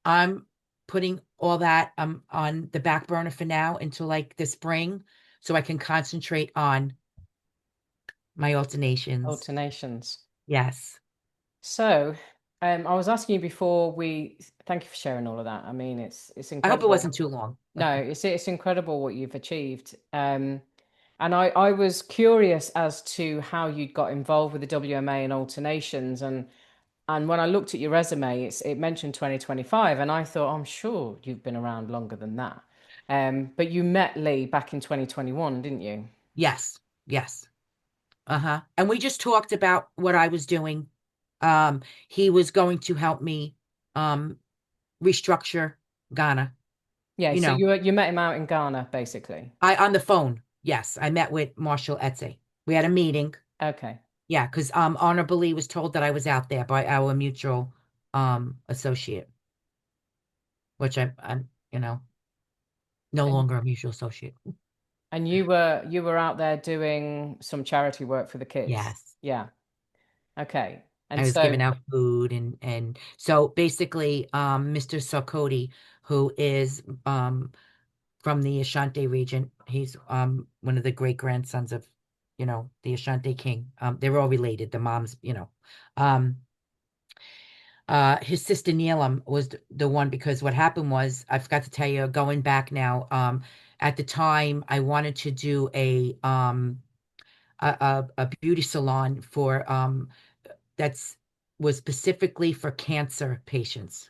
I'm putting all that on the back burner for now until like the spring so I can concentrate on my alternations. Alternations. Yes. So, I was asking you before thank you for sharing all of that. I mean, it's I hope it incredible. wasn't too long. No, it's incredible what you've achieved. And I was curious as to how you'd got involved with the WMA and alternations. And when I looked at your resume, it mentioned 2025, and I thought, I'm sure you've been around longer than that. But you met Lee back in 2021, didn't you? Yes. Yes. Uh-huh. And we just talked about what I was doing. He was going to help me um restructure Ghana. Yeah, You so know, you met him out in Ghana, basically. I on the phone. Yes, I met with Marshall Etze. We had a meeting. Okay. Yeah, because Honorable Lee was told that I was out there by our mutual associate, which I'm, no And longer a mutual associate. and you were out there doing some charity work for the kids. Yes. Yeah. Okay. I And was so giving out food and so basically Mr. Sarkoti, who is from the Ashanti region. He's one of the great grandsons of, the Ashanti king. They're all related. The mom's. Um, his sister Neelam was the one because what happened was I forgot to tell you going back now. At the time I wanted to do a beauty salon for that's was specifically for cancer patients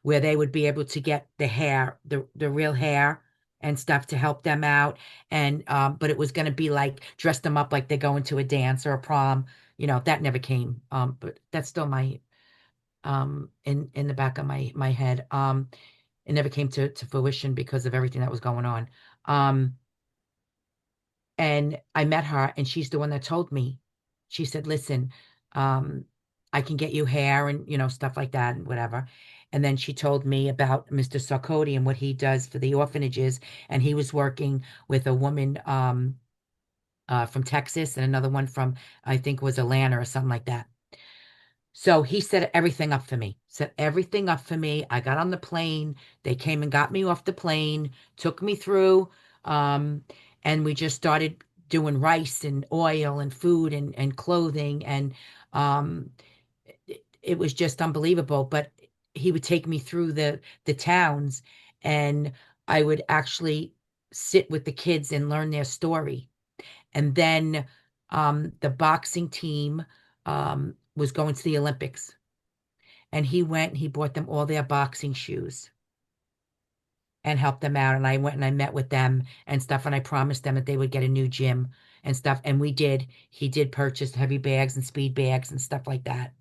where they would be able to get the hair, the real hair and stuff to help them out. And but it was going to be like dress them up like they're going to a dance or a prom. That never came. But that's still my in the back of my head. It never came to fruition because of everything that was going on. Um, and I met her, and she's the one that told me. She said, "Listen, um, I can get you hair and stuff like that and whatever." And then she told me about Mr. Sarkoti and what he does for the orphanages. And he was working with a woman from Texas and another one from I think was Atlanta or something like that. So he set everything up for me. Set everything up for me. I got on the plane. They came and got me off the plane, took me through, um, and we just started doing rice and oil and food and clothing. And um, it was just unbelievable. But he would take me through the towns, and I would actually sit with the kids and learn their story. And then the boxing team was going to the Olympics. And he went and he bought them all their boxing shoes and helped them out. And I went and I met with them and stuff. And I promised them that they would get a new gym and stuff. And we did. He did purchase heavy bags and speed bags and stuff like that.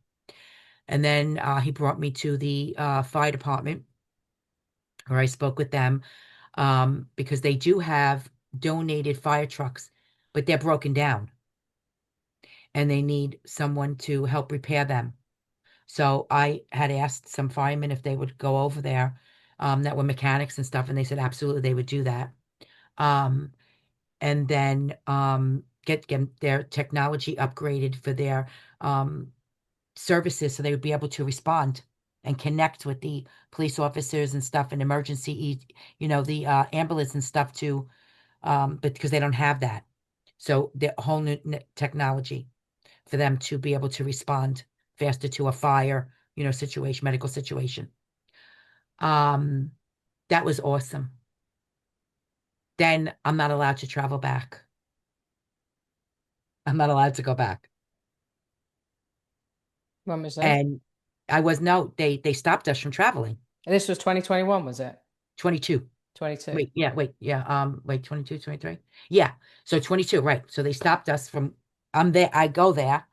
And then he brought me to the fire department where I spoke with them because they do have donated fire trucks but they're broken down and they need someone to help repair them. So I had asked some firemen if they would go over there, that were mechanics and stuff, and they said absolutely they would do that. Um, and then get their technology upgraded for their um, services so they would be able to respond and connect with the police officers and stuff and the ambulance and stuff too, but because they don't have that. So the whole new technology for them to be able to respond faster to a fire, situation, medical situation. Um, that was awesome. Then I'm not allowed to travel back. I'm not allowed to go back. When was this? And I was no, they stopped us from traveling. This was 2021, was it? 22. 22. Wait, 22, 23. Yeah. So 22, right. So they stopped us from I'm there, I go there,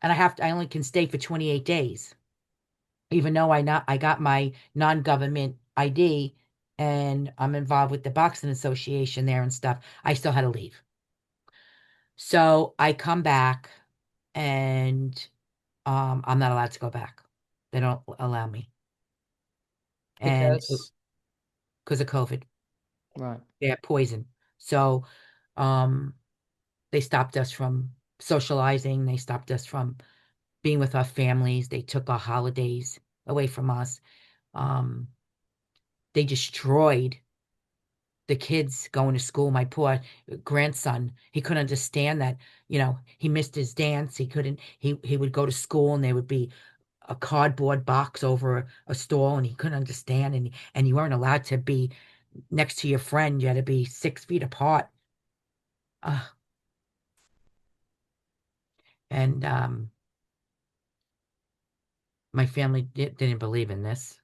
and I only can stay for 28 days, even though I got my non-government ID and I'm involved with the boxing association there and stuff. I still had to leave. So I come back and I'm not allowed to go back. They don't allow me. And Because, because of COVID, right. they had poison. So um they stopped us from socializing. They stopped us from being with our families. They took our holidays away from us. Um, they destroyed the kids going to school. My poor grandson, he couldn't understand that, he missed his dance. He would go to school and there would be a cardboard box over a stall and he couldn't understand. And you weren't allowed to be next to your friend. You had to be 6 feet apart. Uh, and my family didn't believe in this.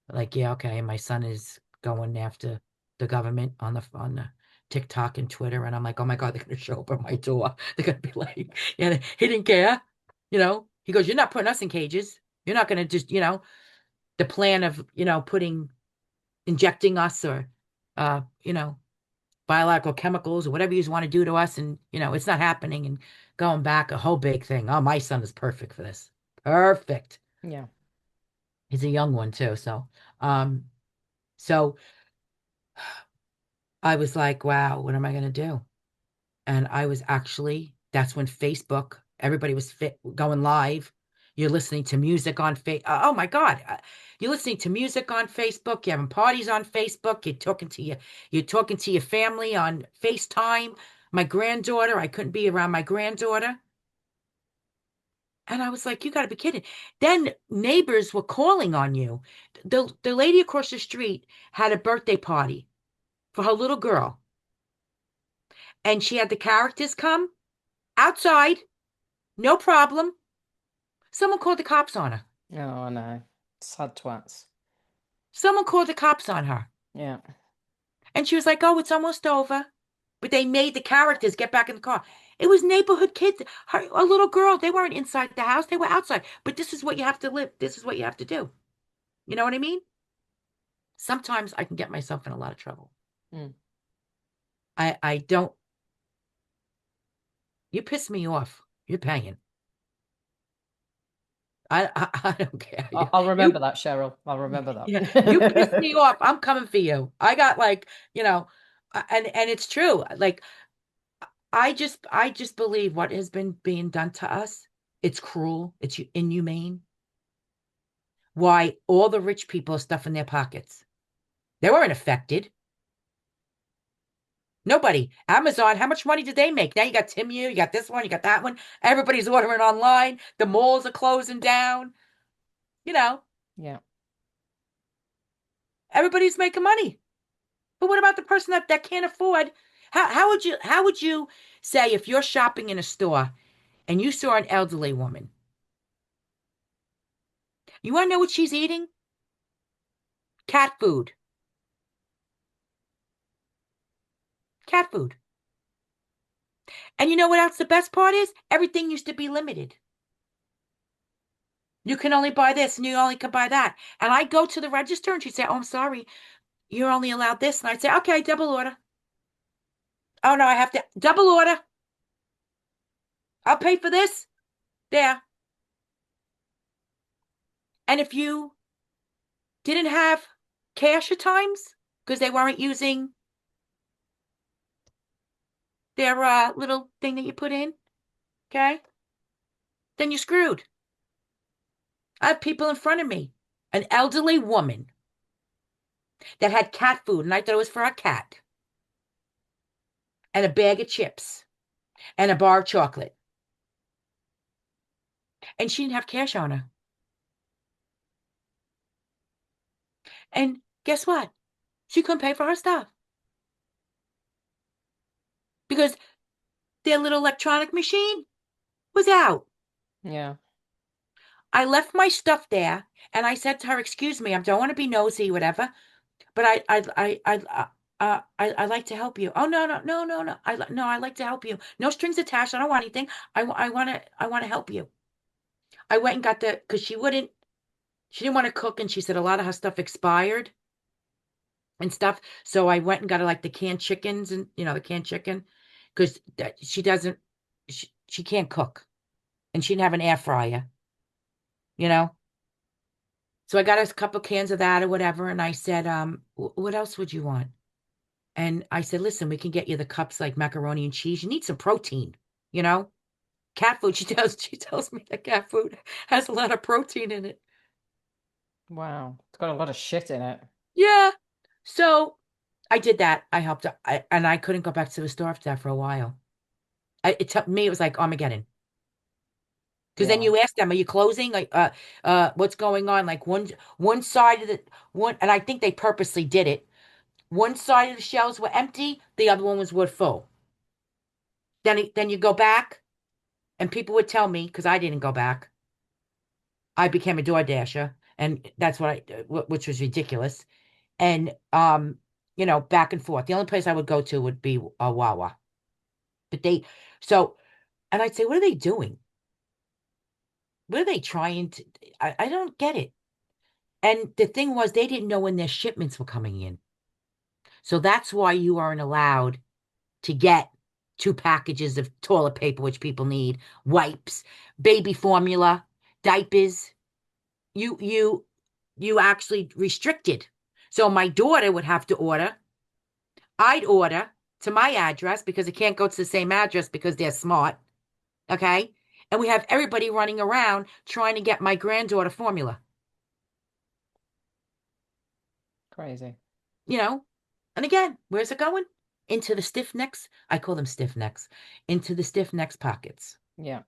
Like, yeah, okay, my son is going after the government on the TikTok and Twitter, and I'm like, oh my God, they're gonna show up at my door. They're gonna be like, yeah, he didn't care, He goes, you're not putting us in cages. You're not gonna just, the plan of, injecting us or, uh, you know, biological chemicals or whatever you want to do to us, and it's not happening. And going back, a whole big thing. Oh, my son is perfect for this. Perfect. Yeah. He's a young one too, so. Um, so I was like, wow, what am I going to do? And that's when Facebook, everybody was going live. You're listening to music on Oh my God. You're listening to music on Facebook. You're having parties on Facebook. You're talking to your family on FaceTime. My granddaughter, I couldn't be around my granddaughter. And I was like, you got to be kidding. Then neighbors were calling on you. The lady across the street had a birthday party for her little girl. And she had the characters come outside, no problem. Someone called the cops on her. Oh, I know. Sad twats. Someone called the cops on her. Yeah. And she was like, oh, it's almost over. But they made the characters get back in the car. It was neighborhood kids. A little girl. They weren't inside the house. They were outside. But this is what you have to live. This is what you have to do. You know what I mean? Sometimes I can get myself in a lot of trouble. Mm. I don't. You piss me off. You're paying. I don't care. I'll You remember that, Cheryl. I'll remember Yeah, you piss that. me off. I'm coming for you. I got like, and it's true. Like I just believe what has been being done to us. It's cruel. It's inhumane. Why all the rich people are stuffing their pockets? They weren't affected. Nobody. Amazon, how much money did they make? Now you got Timu, you got this one, you got that one. Everybody's ordering online. The malls are closing down. You know, Yeah. everybody's making money. But what about the person that can't afford? How would you say if you're shopping in a store and you saw an elderly woman, you want to know what she's eating? Cat food. Cat food. And you know what else the best part is? Everything used to be limited. You can only buy this and you only can buy that. And I go to the register and she'd say, oh, I'm sorry, you're only allowed this. And I'd say, okay, double order. Oh no, I have to double order. I'll pay for this. There. And if you didn't have cash at times because they weren't using their little thing that you put in, okay, then you're screwed. I have people in front of me, an elderly woman that had cat food, and I thought it was for a cat, and a bag of chips, and a bar of chocolate. And she didn't have cash on her. And guess what? She couldn't pay for her stuff because their little electronic machine was out. Yeah. I left my stuff there and I said to her, "Excuse me, I don't want to be nosy, whatever, but I like to help you." "Oh, no, no, no, no, no. No, I like to help you. No strings attached. I don't want anything. I want to help you." I went and got because she didn't want to cook and she said a lot of her stuff expired and stuff. So I went and got her like the canned chickens and, the canned chicken because she can't cook and she didn't have an air fryer, you know? So I got us a couple cans of that or whatever. And I said, what else would you want? And I said, listen, we can get you the cups like macaroni and cheese. You need some protein, you know? Cat food, she tells me that cat food has a lot of protein in it. Wow. It's got a lot of shit in it. Yeah. So I did that. I helped her. And I couldn't go back to the store after that for a while. It took me, it was like Armageddon. Because then Yeah. you ask them, are you closing? Like, what's going on? Like one side of the one, and I think they purposely did it. One side of the shelves were empty, the other one was full. Then you go back, and people would tell me because I didn't go back. I became a door dasher, and that's what which was ridiculous. And back and forth. The only place I would go to would be a Wawa. But so, and I'd say, what are they doing? What are they trying to? I don't get it. And the thing was, they didn't know when their shipments were coming in. So that's why you aren't allowed to get two packages of toilet paper, which people need, wipes, baby formula, diapers. You you you actually restricted. So my daughter would have to order. I'd order to my address because it can't go to the same address because they're smart. Okay. And we have everybody running around trying to get my granddaughter formula, Crazy. you know? And again, where's it going? Into the stiff necks. I call them stiff necks. Into the stiff necks pockets. Yeah.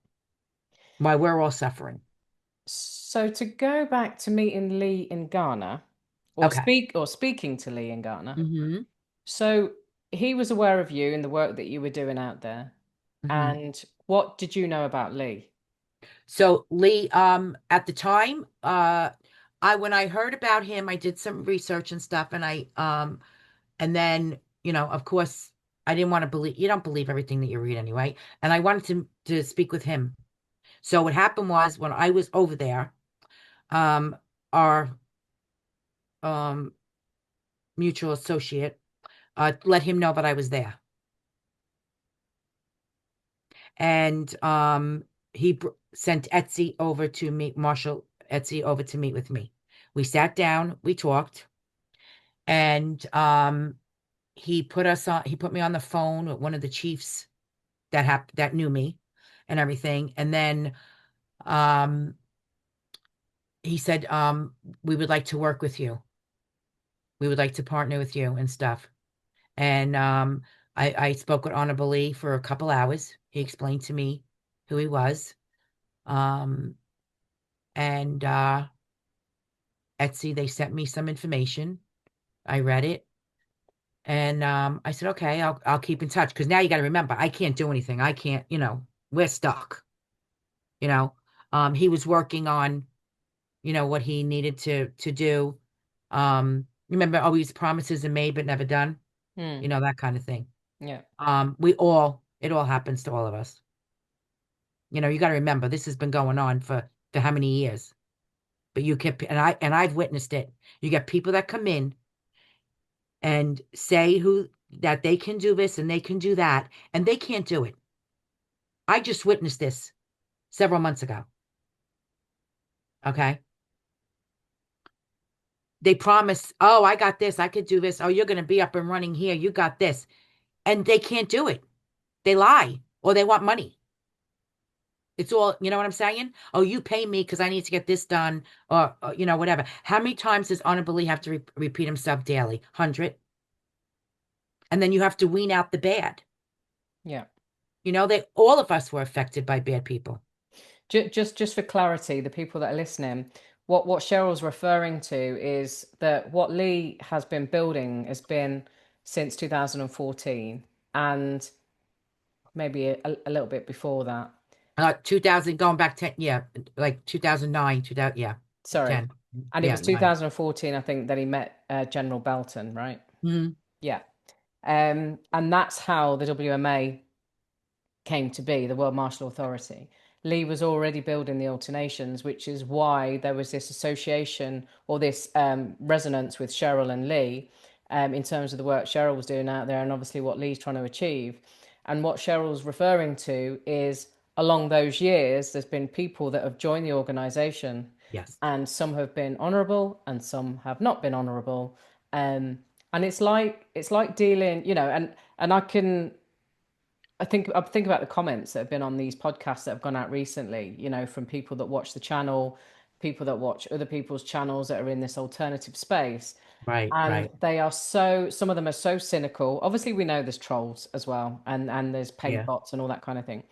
Why we're all suffering. So to go back to meeting Lee in Ghana, Okay. or speaking to Lee in Ghana, hmm so he was aware of you and the work that you were doing out there. hmm And what did you know about Lee? So Lee, at the time, when I heard about him, I did some research and stuff, and then, of course, I didn't want to believe, you don't believe everything that you read anyway. And I wanted to speak with him. So what happened was when I was over there, um, our um, mutual associate let him know that I was there. And sent Etsy over to meet Marshall Etsy over to meet with me. We sat down, we talked, and he put me on the phone with one of the chiefs that knew me and everything. And then um he said, we would like to work with you. We would like to partner with you and stuff. And I spoke with Honorable Lee for a couple hours. He explained to me who he was. Um, and Etsy, they sent me some information. I read it. And I said, okay, I'll keep in touch. Because now you got to remember, I can't do anything. I can't, we're stuck. You know, he was working on, what he needed to do. Remember, always promises are made but never done. Hmm. That kind of thing. Yeah. It all happens to all of us. You got to remember, this has been going on for how many years? But you kept, I've witnessed it. You get people that come in and say who, that they can do this and they can do that, and they can't do it. I just witnessed this several months ago. Okay. They promise, oh, I got this, I could do this. Oh, you're going to be up and running here. You got this. And they can't do it. They lie or they want money. It's all, you know what I'm saying? Oh, you pay me because I need to get this done or, whatever. How many times does Honorably have to repeat himself daily? 100. And then you have to wean out the bad. Yeah. All of us were affected by bad people. Just for clarity, the people that are listening, what Cheryl's referring to is that what Lee has been building has been since 2014 and maybe a little bit before that. 2000, going back 10, yeah, like 2009, 2000, yeah, Sorry. 10, And it yeah, was 9. 2014, I think, that he met General Belton, right? Mhm. Yeah. And that's how the WMA came to be, the World Martial Authority. Lee was already building the alternations, which is why there was this association or this resonance with Cheryl and Lee in terms of the work Cheryl was doing out there and obviously what Lee's trying to achieve. And what Cheryl's referring to is along those years, there's been people that have joined the organization, Yes. and some have been honorable and some have not been honorable. And it's like dealing, and I think about the comments that have been on these podcasts that have gone out recently, from people that watch the channel, people that watch other people's channels that are in this alternative space. Right, And right. some of them are so cynical. Obviously, we know there's trolls as well, and there's paid Yeah, bots and all that kind of thing.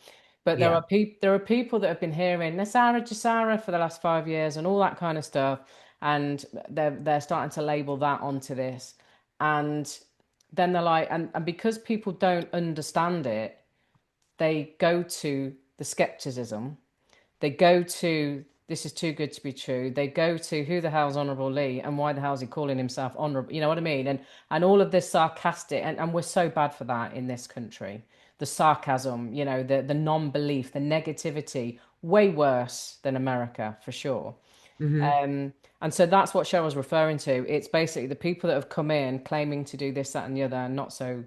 But there yeah, are people that have been hearing Nasara Jasara for the last 5 years and all that kind of stuff, and they're starting to label that onto this. And then they're like, and because people don't understand it, they go to the skepticism. They go to this is too good to be true. They go to who the hell's Honourable Lee and why the hell's he calling himself honourable? You know what I mean? And all of this sarcastic, and we're so bad for that in this country. The sarcasm, the non-belief, the negativity, way worse than America for sure. hmm And so that's what Cheryl's referring to. It's basically the people that have come in claiming to do this, that, and the other, and not so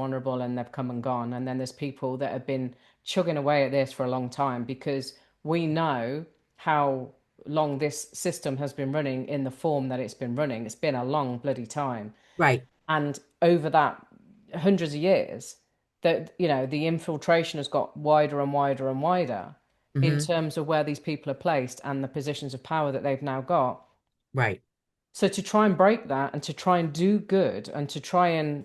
honourable, and they've come and gone. And then there's people that have been chugging away at this for a long time because we know how long this system has been running in the form that it's been running. It's been a long bloody time. right. And over that hundreds of years, that the infiltration has got wider and wider and wider in hmm terms of where these people are placed and the positions of power that they've now got. Right, So to try and break that and to try and do good and to try and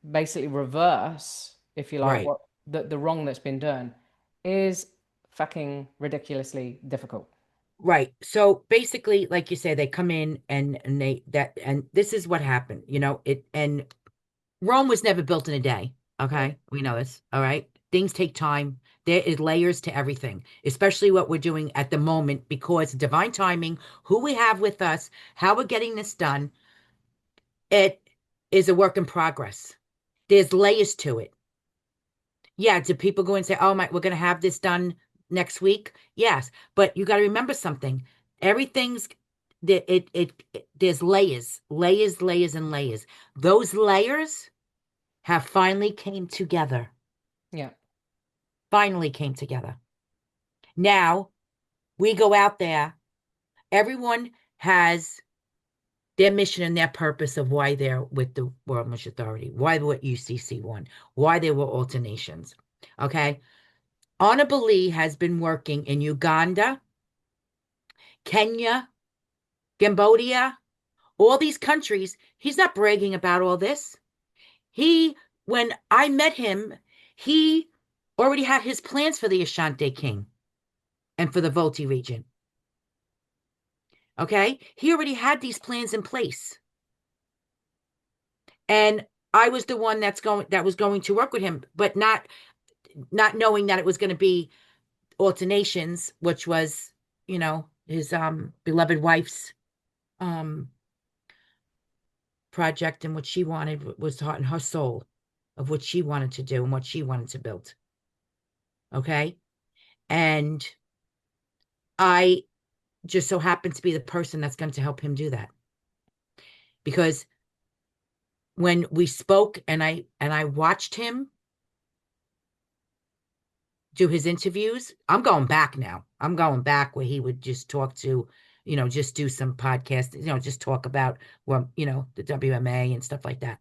basically reverse, if you like, right, what the wrong that's been done is fucking ridiculously difficult. right. So basically, like you say, they come in and and this is what happened, and Rome was never built in a day. Yeah. Okay. We know this. All right. Things take time. There is layers to everything, especially what we're doing at the moment, because divine timing, who we have with us, how we're getting this done, it is a work in progress. There's layers to it. Yeah. Do people go and say, oh my, we're going to have this done next week? Yes. But you got to remember something. Everything's there's layers, layers, layers, and layers. Those layers have finally came together. Yeah. Finally came together. Now we go out there. Everyone has their mission and their purpose of why they're with the World Martial Authority, why they were at UCC one, why they were alternations. Okay. Honorable Lee has been working in Uganda, Kenya, Cambodia, all these countries. He's not bragging about all this. When I met him, he already had his plans for the Ashanti King and for the Volti region. Okay. He already had these plans in place. And I was the one that was going to work with him, but not knowing that it was going to be alternations, which was, his beloved wife's um project, and what she wanted was heart and her soul of what she wanted to do and what she wanted to build. Okay. And I just so happened to be the person that's going to help him do that. Because when we spoke and I watched him do his interviews, I'm going back now. I'm going back where he would just talk to, just do some podcast, just talk about, well, the WMA and stuff like that.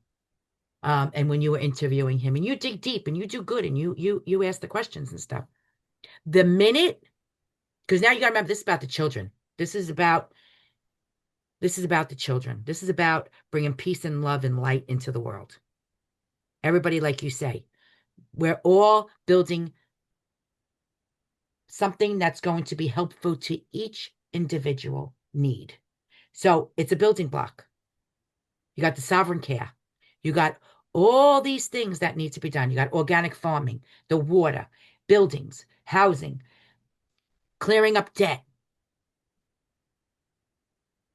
And when you were interviewing him and you dig deep and you do good and you ask the questions and stuff. The minute, because now you gotta remember, this is about the children. This is about the children. This is about bringing peace and love and light into the world. Everybody, like you say, we're all building something that's going to be helpful to each individual need. So it's a building block. You got the sovereign care. You got all these things that need to be done. You got organic farming, the water, buildings, housing, clearing up debt.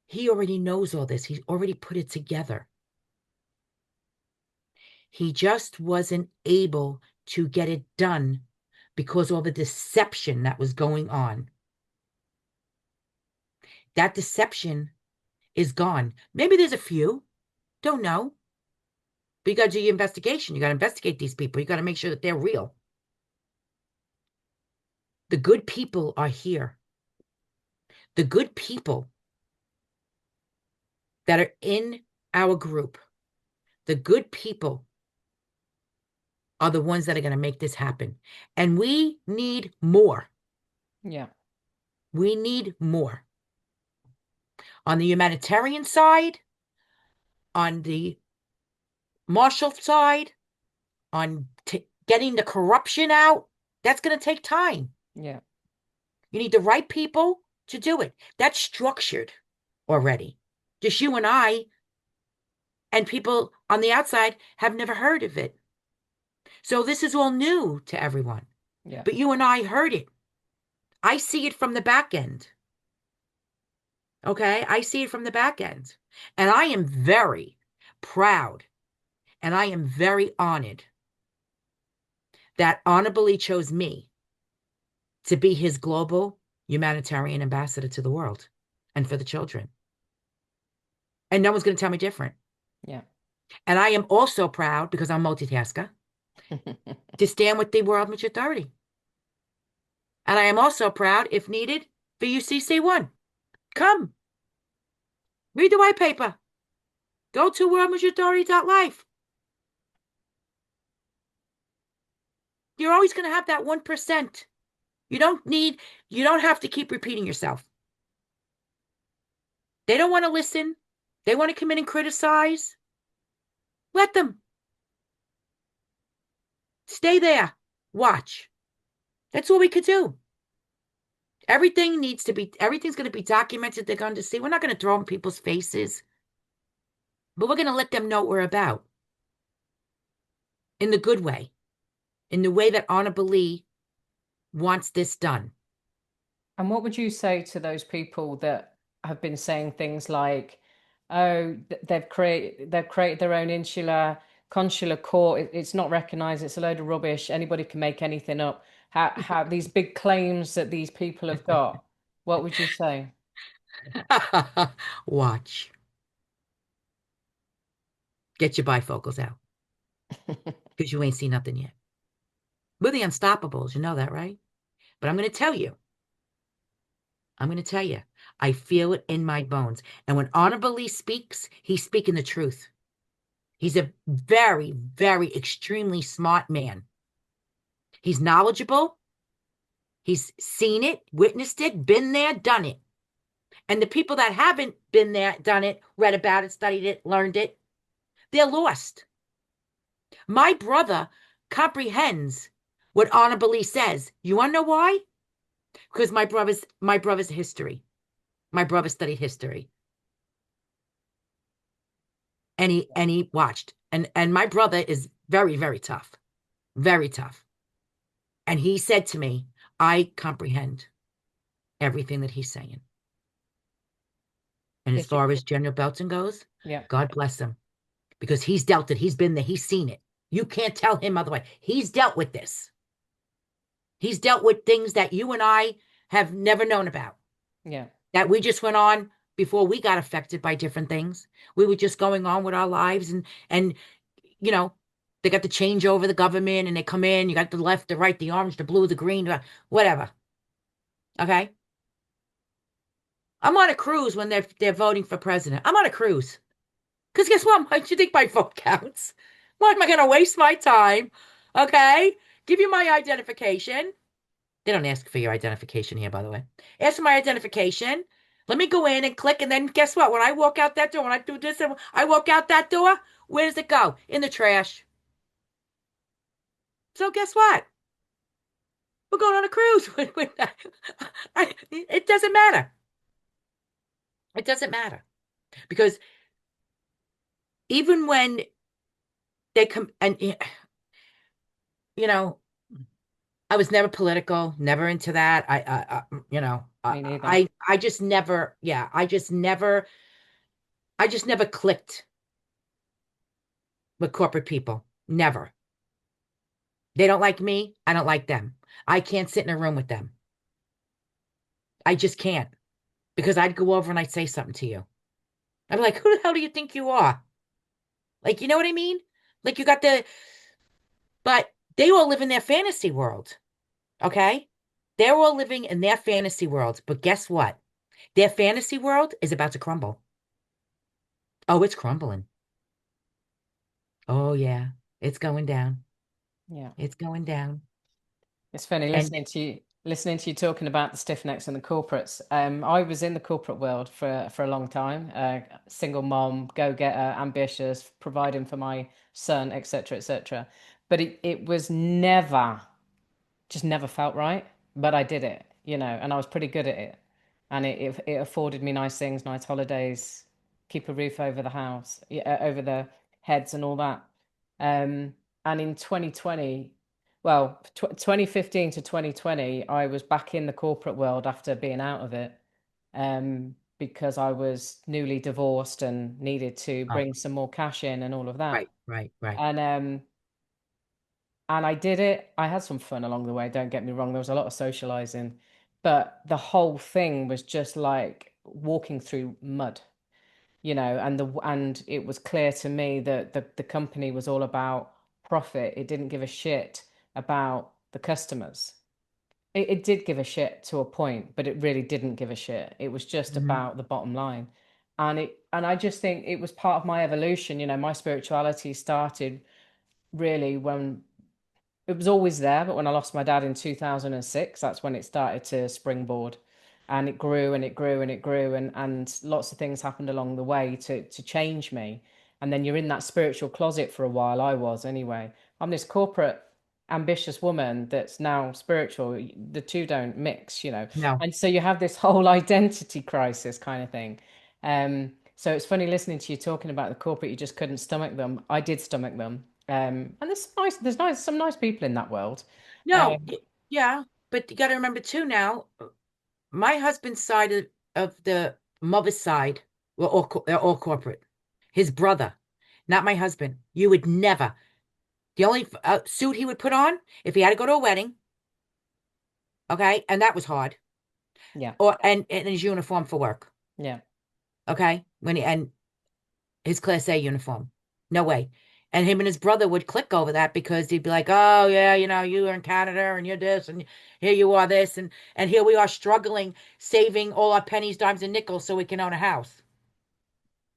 He already knows all this. He's already put it together. He just wasn't able to get it done because all the deception that was going on. That deception is gone. Maybe there's a few, don't know. But you got to do your investigation. You got to investigate these people. You got to make sure that they're real. The good people are here. The good people that are in our group, the good people are the ones that are going to make this happen. And we need more. Yeah. We need more. On the humanitarian side, on the martial side, on getting the corruption out, that's going to take time. Yeah. You need the right people to do it. That's structured already. Just you and people on the outside have never heard of it. So this is all new to everyone. Yeah. But you and I heard it. I see it from the back end. Okay? I see it from the back end. And I am very proud and I am very honored that honorably chose me to be his global humanitarian ambassador to the world and for the children. And no one's going to tell me different. Yeah. And I am also proud, because I'm a multitasker, to stand with the World Mature Authority. And I am also proud, if needed, for UCC1. Come. Read the white paper. Go to worldmatureauthority.life. You're always going to have that 1%. You don't have to keep repeating yourself. They don't want to listen. They want to come in and criticize. Let them. Stay there. Watch. That's all we could do. Everything's going to be documented. They're going to see. We're not going to throw in people's faces, but we're going to let them know what we're about. In the good way. In the way that Honorable Lee wants this done. And what would you say to those people that have been saying things like, oh, they've created their own consular court. It's not recognized. It's a load of rubbish. Anybody can make anything up. How these big claims that these people have got. What would you say? Watch. Get your bifocals out. Because you ain't seen nothing yet. We're the unstoppables. You know that, right? But I'm going to tell you. I feel it in my bones. And when Honorable Lee speaks, he's speaking the truth. He's a very, very extremely smart man. He's knowledgeable. He's seen it, witnessed it, been there, done it. And the people that haven't been there, done it, read about it, studied it, learned it, they're lost. My brother comprehends what Honorable Lee says. You want to know why? Because my brother's history. My brother studied history. And he watched. And my brother is very, very tough. Very tough. And he said to me, I comprehend everything that he's saying. And as far as General Belton goes, Yeah. God bless him. Because he's dealt it. He's been there. He's seen it. You can't tell him otherwise. He's dealt with this. He's dealt with things that you and I have never known about. Yeah. That we just went on before we got affected by different things. We were just going on with our lives and you know, they got to change over the government and they come in, you got the left, the right, the orange, the blue, the green, whatever. Okay. I'm on a cruise when they're voting for president. I'm on a cruise. Because guess what? Why do you think my vote counts? Why am I going to waste my time? Okay. Give you my identification. They don't ask for your identification here, by the way. Ask for my identification. Let me go in and click, and then guess what? When I walk out that door, when I do this, and I walk out that door, where does it go? In the trash. So guess what? We're going on a cruise. It doesn't matter. It doesn't matter because even when they come and you know, I was never political, never into that. Me neither. I just never, yeah, I just never clicked with corporate people. Never. They don't like me. I don't like them. I can't sit in a room with them. I just can't because I'd go over and I'd say something to you. I'm like, who the hell do you think you are? Like, you know what I mean? Like, you got but they all live in their fantasy world. Okay. They're all living in their fantasy world. But guess what? Their fantasy world is about to crumble. Oh, it's crumbling. Oh, yeah. It's going down. Yeah. It's going down. It's funny And listening to you talking about the stiff necks and the corporates. I was in the corporate world for a long time. Single mom, go-getter, ambitious, providing for my son, etc., etc. But it was never, just never felt right. But I did it, and I was pretty good at it. And it afforded me nice things, nice holidays, keep a roof over the house, yeah, over the heads and all that. And in 2020, well, 2015 to 2020, I was back in the corporate world after being out of it, because I was newly divorced and needed to oh, bring some more cash in and all of that. right, right, right. And and I did it. I had some fun along the way, don't get me wrong. There was a lot of socializing, but the whole thing was just like walking through mud, and it was clear to me that the company was all about profit. It didn't give a shit about the customers. It did give a shit to a point, but it really didn't give a shit. It was just Mhm. about the bottom line. And I just think it was part of my evolution. My spirituality started really when it was always there, but when I lost my dad in 2006, that's when it started to springboard. And it grew and it grew and it grew, and lots of things happened along the way to change me. And then you're in that spiritual closet for a while. I was anyway. I'm this corporate ambitious woman that's now spiritual. The two don't mix. No, And so you have this whole identity crisis kind of thing. So it's funny listening to you talking about the corporate, you just couldn't stomach them. I did stomach them. And there's some nice people in that world. no, Um, yeah, but you got to remember too now, my husband's side of the mother's side were they're all corporate. His brother, not my husband. You would never. The only suit he would put on if he had to go to a wedding, okay, and that was hard, yeah, or and his uniform for work, yeah, okay, and his Class A uniform. No way. And him and his brother would click over that because he'd be like, "Oh yeah, you are in Canada and you're this and here you are this and here we are struggling, saving all our pennies, dimes, and nickels so we can own a house."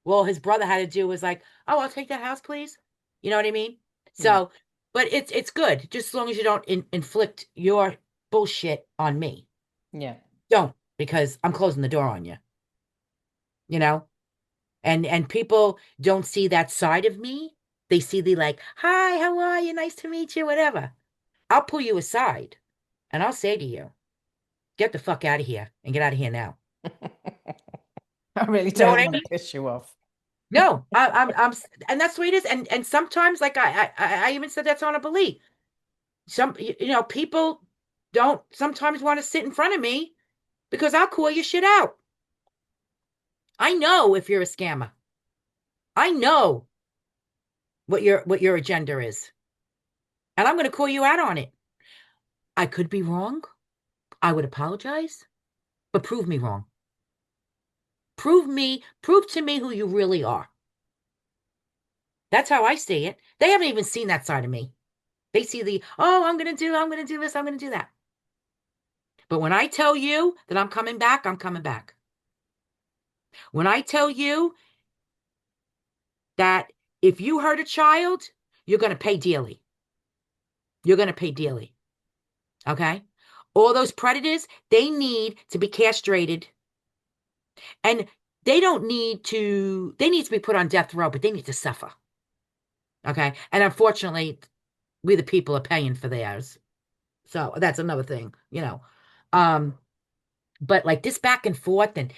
Well, his brother had to do was like, "Oh, I'll take that house, please." You know what I mean? yeah, So, but it's good just as long as you don't inflict your bullshit on me. yeah, Don't because I'm closing the door on you. You know? And people don't see that side of me. They see the like, "Hi, how are you? Nice to meet you," whatever. I'll pull you aside and I'll say to you, "Get the fuck out of here and get out of here now." I really You know what don't I want mean? to piss you off. No, and that's the way it is. And sometimes, like I even said that's on a belief. People don't sometimes want to sit in front of me because I'll call your shit out. I know if you're a scammer. I know what your agenda is, and I'm going to call you out on it. I could be wrong. I would apologize, but prove me wrong. Prove to me who you really are. That's how I see it. They haven't even seen that side of me. They see oh, I'm gonna do this, I'm gonna do that. But when I tell you that I'm coming back, I'm coming back. When I tell you that if you hurt a child, you're gonna pay dearly. You're gonna pay dearly. Okay? All those predators, they need to be castrated. And they need to be put on death row, but they need to suffer. Okay? And unfortunately, we the people are paying for theirs. So that's another thing. Um, but like this back and forth and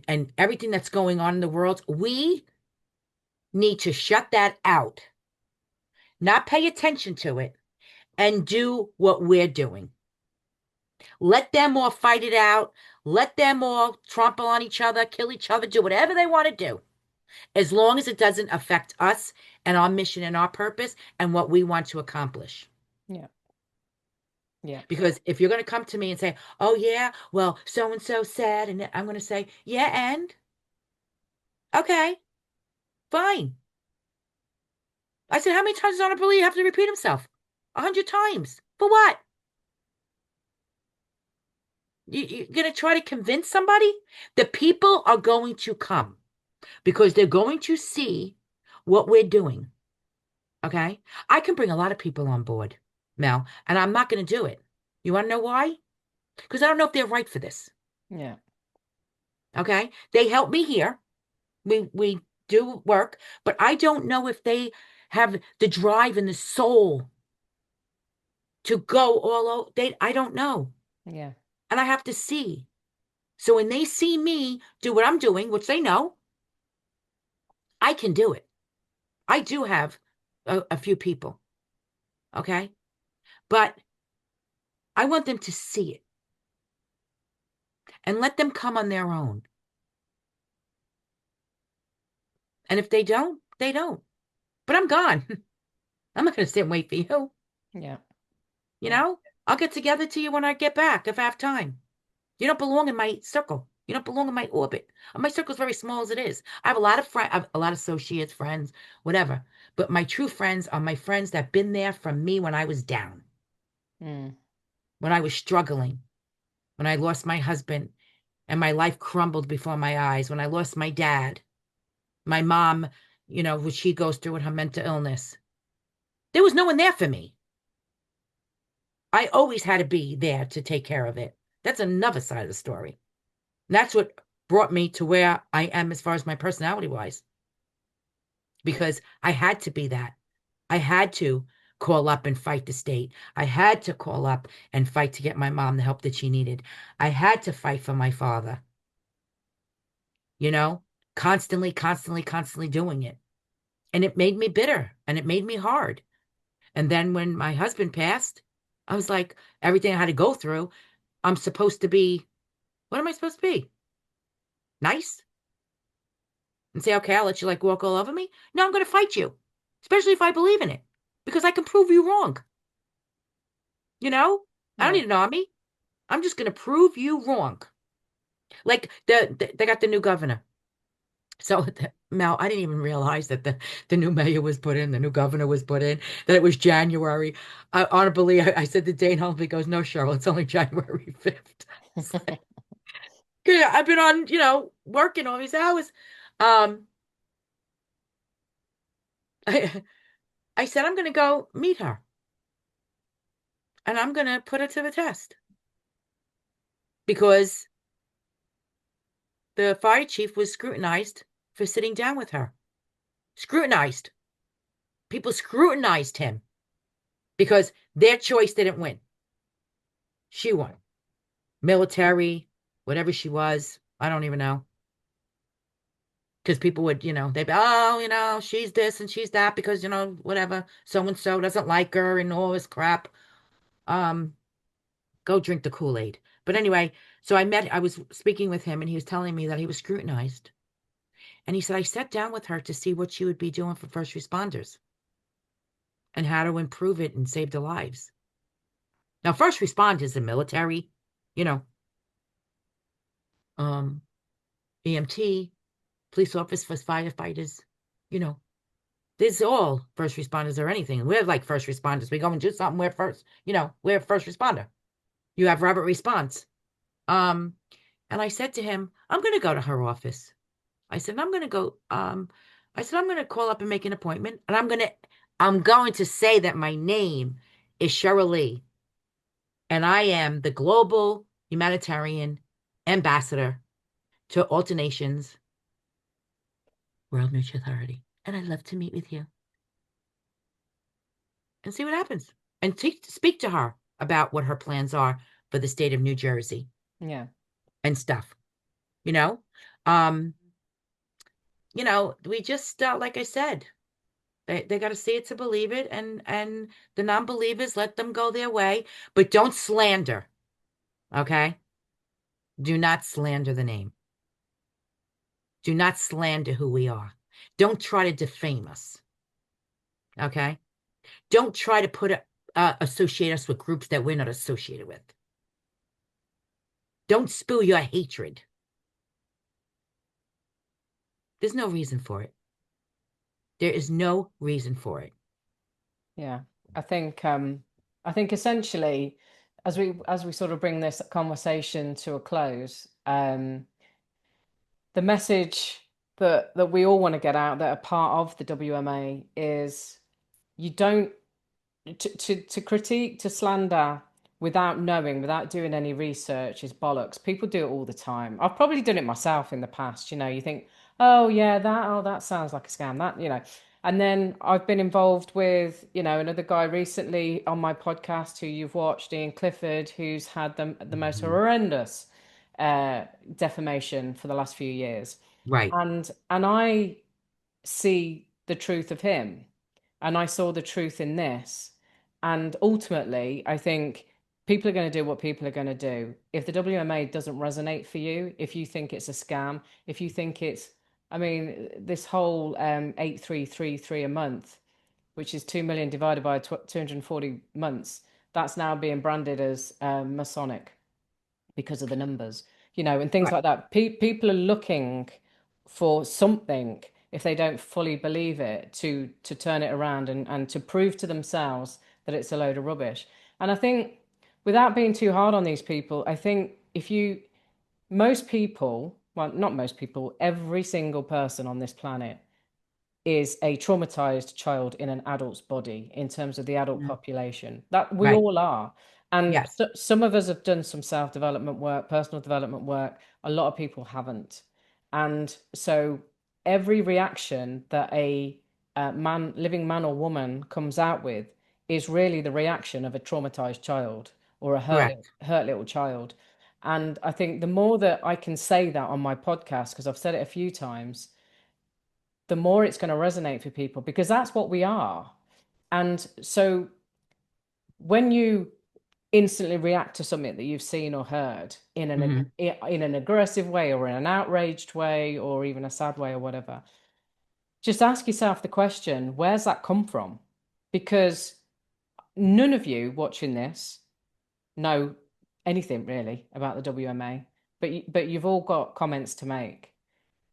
and everything that's going on in the world, we need to shut that out, not pay attention to it, and do what we're doing. Let them all fight it out. Let them all trample on each other, kill each other, do whatever they want to do, as long as it doesn't affect us and our mission and our purpose and what we want to accomplish. Yeah. Yeah. Because if you're going to come to me and say, oh, yeah, well, so and so said, and I'm going to say, yeah, and okay, fine. I said, how many times does Honorable Lee have to repeat himself? 100 times. For what? You're going to try to convince somebody? The people are going to come because they're going to see what we're doing. Okay? I can bring a lot of people on board, Mel, and I'm not going to do it. You want to know why? Because I don't know if they're right for this. Yeah. Okay? They help me here. We do work, but I don't know if they have the drive and the soul to go all over. I don't know. Yeah. And I have to see. So when they see me do what I'm doing, which they know, I can do it. I do have a few people. Okay? But I want them to see it and let them come on their own. And if they don't, they don't. But I'm gone. I'm not going to sit and wait for you. Yeah. You Yeah. know, I'll get together to you when I get back if I have time. You don't belong in my circle. You don't belong in my orbit. My circle is very small as it is. I have a lot of friends, a lot of associates, friends, whatever. But my true friends are my friends that been there for me when I was down, Mm. when I was struggling, when I lost my husband and my life crumbled before my eyes, when I lost my dad, my mom, what she goes through with her mental illness. There was no one there for me. I always had to be there to take care of it. That's another side of the story. And that's what brought me to where I am as far as my personality wise, because I had to be that. I had to call up and fight the state. I had to call up and fight to get my mom the help that she needed. I had to fight for my father, you know, constantly, constantly, constantly doing it. And it made me bitter and it made me hard. And then when my husband passed, I was like, everything I had to go through, I'm supposed to be, what am I supposed to be? Nice? And say, okay, I'll let you like walk all over me. No, I'm going to fight you, especially if I believe in it, because I can prove you wrong. You know, I don't Yeah. need an army. I'm just going to prove you wrong. Like they got the new governor. So Mel, I didn't even realize that the new mayor was put in, the new governor was put in, that it was January. I said to Dane Holmes, he goes, no, Cheryl, it's only January 5th. It's like, yeah, I've been on, working all these hours. Um, I, I said, I'm going to go meet her and I'm going to put her to the test because the fire chief was scrutinized for sitting down with her. Scrutinized. People scrutinized him because their choice didn't win. She won. Military, whatever she was, I don't even know. Because people would, they'd be, oh, she's this and she's that because, whatever, so and so doesn't like her and all this crap. Um, Go drink the Kool-Aid. But anyway, so I was speaking with him and he was telling me that he was scrutinized. And he said, I sat down with her to see what she would be doing for first responders and how to improve it and save their lives. Now, first responders, the military, you know, um, EMT, police officers, firefighters, you know, this is all first responders or anything. We're like first responders. We go and do something, we're first, we're a first responder. You have Robert response. Um, and I said to him, I'm gonna go to her office. I said, I'm gonna go, I said, I'm gonna call up and make an appointment, and I'm going to say that my name is Cheryl Lee, and I am the global humanitarian ambassador to Alter Nations World Neutral Authority. And I'd love to meet with you and see what happens and speak to her about what her plans are for the state of New Jersey Yeah. and stuff, you know? Um, we just like I said, they got to see it to believe it, and the non-believers, let them go their way, but don't slander, okay? Do not slander the name. Do not slander who we are. Don't try to defame us, okay? Don't try to associate us with groups that we're not associated with. Don't spill your hatred. There's no reason for it. There is no reason for it. Yeah. I think I think essentially as we sort of bring this conversation to a close, the message that we all want to get out that are part of the WMA is you don't to critique, to slander without knowing, without doing any research is bollocks. People do it all the time. I've probably done it myself in the past. You think, oh yeah, that sounds like a scam. And then I've been involved with, another guy recently on my podcast who you've watched, Ian Clifford, who's had the most Mhm. horrendous uh, defamation for the last few years. Right. And I see the truth of him. And I saw the truth in this. And ultimately, I think people are going to do what people are going to do. If the WMA doesn't resonate for you, if you think it's a scam, if you think I mean, this whole 8333 a month, which is 2 million divided by 240 months, that's now being branded as Masonic because of the numbers, and things Right. like that. People are looking for something if they don't fully believe it to turn it around and to prove to themselves that it's a load of rubbish. And I think without being too hard on these people, I think if you most people, well, not most people, every single person on this planet is a traumatized child in an adult's body in terms of the adult Mhm. population. That we Right. all are. And Yes. some of us have done some self-development work, personal development work. A lot of people haven't. And so every reaction that a living man or woman comes out with is really the reaction of a traumatized child or a Correct. hurt little child. And I think the more that I can say that on my podcast, because I've said it a few times, the more it's going to resonate for people because that's what we are. And so when you instantly react to something that you've seen or heard Hmm. in an aggressive way or in an outraged way or even a sad way or whatever, just ask yourself the question, where's that come from? Because none of you watching this know anything really about the WMA, but you've all got comments to make.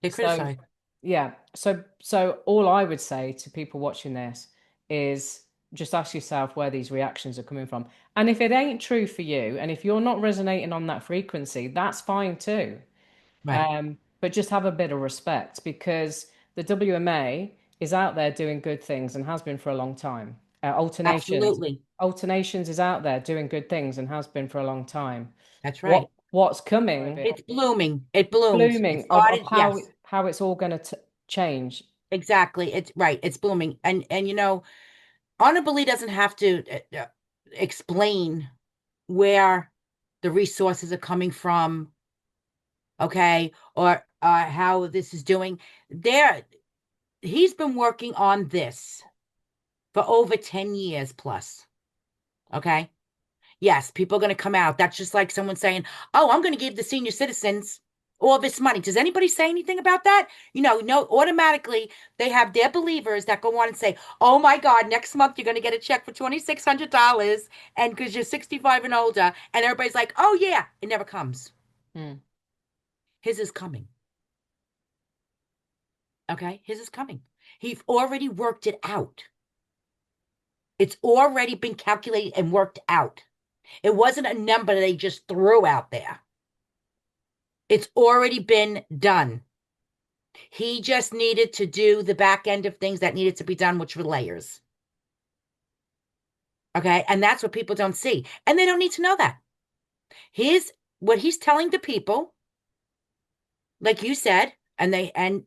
They So criticize. yeah, so all I would say to people watching this is just ask yourself where these reactions are coming from. And if it ain't true for you, and if you're not resonating on that frequency, that's fine too. Right. But just have a bit of respect because the WMA is out there doing good things and has been for a long time. Absolutely. Alternations is out there doing good things and has been for a long time. That's What right. what's coming It's blooming. It blooms. It blooming of started, how yes, it's all going to change. exactly. It's right. It's blooming. And Honorably doesn't have to explain where the resources are coming from, okay, or how this is doing. There, he's been working on this for over 10 years plus. Okay. Yes, people are going to come out. That's just like someone saying, "Oh, I'm going to give the senior citizens all this money." Does anybody say anything about that? No, automatically they have their believers that go on and say, "Oh my God, next month you're going to get a check for $2,600 and because you're 65 and older." And everybody's like, "Oh yeah." It never comes. Mm. His is coming. Okay, his is coming. He's already worked it out. It's already been calculated and worked out. It wasn't a number they just threw out there. It's already been done. He just needed to do the back end of things that needed to be done, which were layers. Okay. And that's what people don't see. And they don't need to know that. Here's what he's telling the people, like you said, and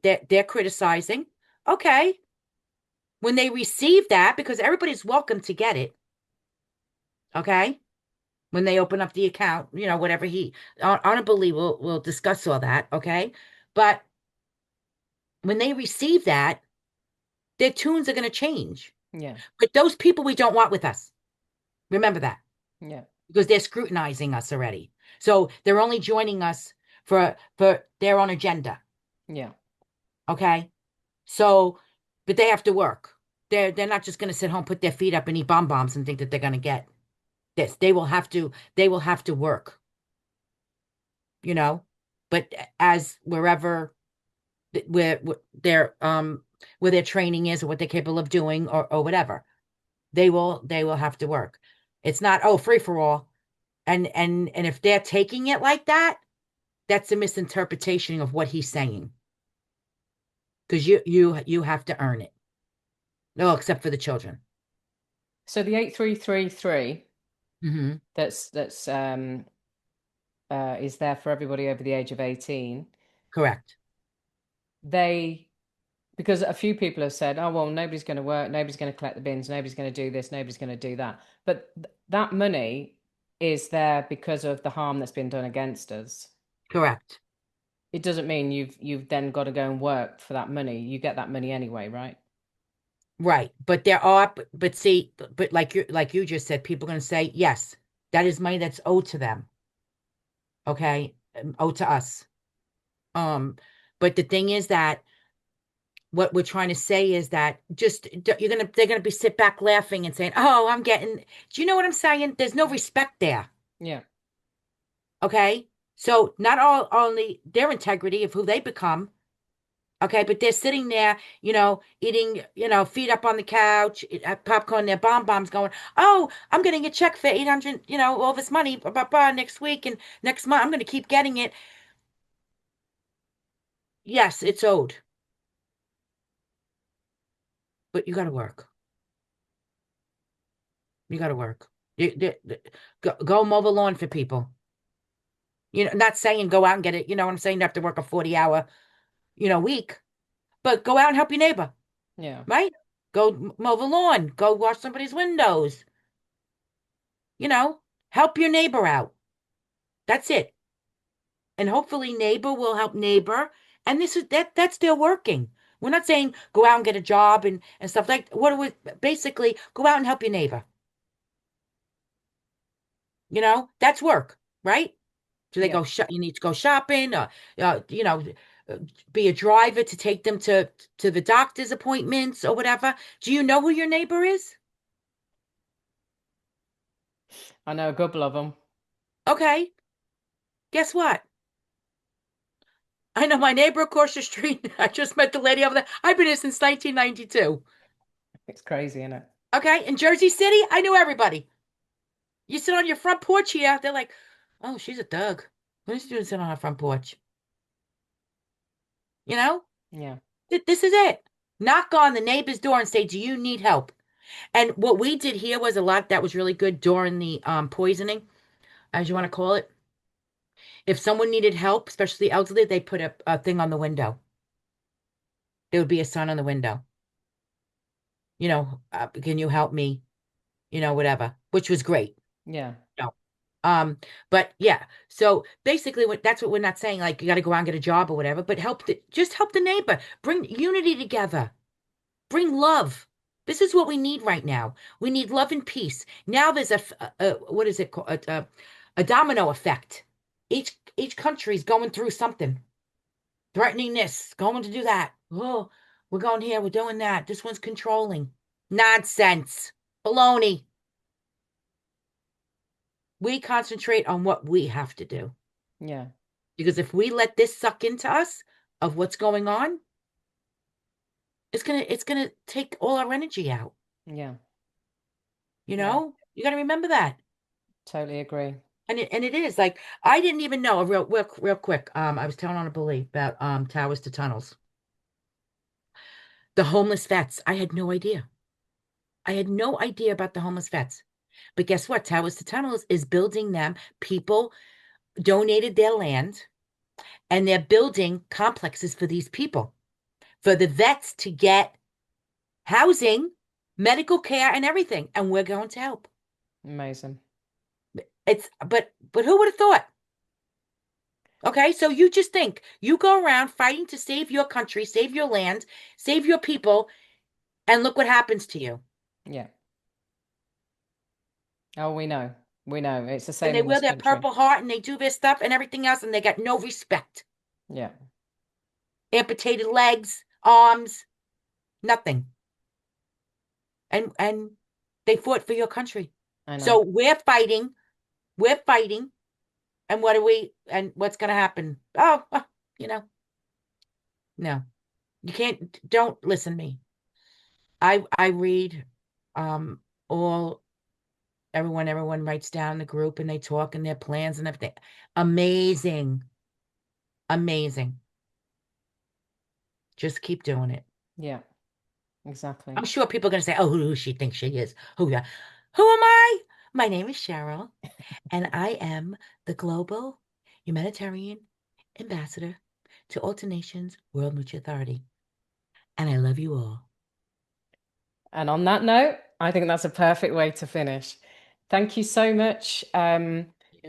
they're criticizing. Okay. When they receive that, because everybody's welcome to get it, okay? When they open up the account, whatever honorably will discuss all that, okay? But when they receive that, their tunes are going to change. Yeah. But those people we don't want with us. Remember that Yeah. because they're scrutinizing us already. So they're only joining us for their own agenda. Yeah. Okay. So, but they have to work. They're not just going to sit home, put their feet up, and eat bombs and think that they're going to get this. They will have to work. You know. But as where where their training is or what they're capable of doing or whatever, they will have to work. It's not free for all. And if they're taking it like that, that's a misinterpretation of what he's saying. Because you have to earn it. No, except for the children. So the 8333 Hmm. that's is there for everybody over the age of 18. Correct. They Because a few people have said, oh, well, nobody's going to work, nobody's going to collect the bins, nobody's going to do this, nobody's going to do that. But that money is there because of the harm that's been done against us. Correct. It doesn't mean you've then got to go and work for that money. You get that money anyway, right? Right. But there are, but see, but like you just said, people are going to say, yes, that is money that's owed to them. Okay. Owed to us. Um, but the thing is that what we're trying to say is that they're gonna be sit back laughing and saying, "Oh, I'm getting." Do you know what I'm saying? There's no respect there. Yeah. Okay. So not all only their integrity of who they become. Okay, but they're sitting there, eating, feet up on the couch, popcorn, their bombs going, oh, I'm getting a check for 800, all this money, blah, blah, blah, next week and next month. I'm going to keep getting it. Yes, it's owed, but you got to work. You got to work. Go mow the lawn for people. Not saying go out and get it. You know what I'm saying? You have to work a 40-hour, week, but go out and help your neighbor, Yeah. right? Go mow the lawn. Go wash somebody's windows. You know, help your neighbor out. That's it. And hopefully neighbor will help neighbor. And that's their working. We're not saying go out and get a job and stuff like what do we basically go out and help your neighbor. That's work, right? Do they Yeah. go you need to go shopping, uh, you know, uh, be a driver to take them to the doctor's appointments or whatever. Do you know who your neighbor is? I know a couple of them. Okay. Guess what? I know my neighbor across the street. I just met the lady over there. I've been here since 1992. It's crazy, isn't it? Okay. In Jersey City, I knew everybody. You sit on your front porch here, they're like, oh, she's a thug. What is she doing sitting on her front porch? You know? Yeah. This is it. Knock on the neighbor's door and say, do you need help? And what we did here was a lot that was really good during the poisoning, as you want to call it. If someone needed help, especially the elderly, they put a thing on the window. There would be a sign on the window. Can you help me? Whatever, which was great. Yeah. No. But yeah, so basically that's what we're not saying, like you got to go out and get a job or whatever, but just help the neighbor, bring unity together, bring love. This is what we need right now. We need love and peace. Now there's what is it called? A domino effect. Each country's going through something, threatening this, going to do that. Oh, we're going here, we're doing that. This one's controlling. Nonsense. Baloney. We concentrate on what we have to do. Yeah. Because if we let this suck into us of what's going on, It's gonna take all our energy out. Yeah. You Yeah. know, you got to remember that. Totally agree. And it is like I didn't even know real quick. I was telling on a bully about towers to tunnels. The homeless vets. I had no idea. I had no idea about the homeless vets. But guess what? Towers to Tunnels is building them. People donated their land and they're building complexes for these people, for the vets to get housing, medical care, and everything. And we're going to help. Amazing. But who would have thought? Okay, so you just think you go around fighting to save your country, save your land, save your people, and look what happens to you. Yeah. Oh, we know. We know. It's the And same they in wear this their country. Purple Heart and they do their stuff and everything else, and they got no respect. Yeah. Amputated legs, arms, nothing. And they fought for your country. I know. So we're fighting, and what's gonna happen? You know, no. You can't don't listen to me. I read um all everyone writes down in the group and they talk and their plans and everything. Amazing. Amazing. Just keep doing it. Yeah. Exactly. I'm sure people are going to say, oh, who she thinks she is. Who am I? My name is Cheryl, and I am the Global Humanitarian Ambassador to Alter Nations World Mutual Authority. And I love you all. And on that note, I think that's a perfect way to finish. Thank you so much. You.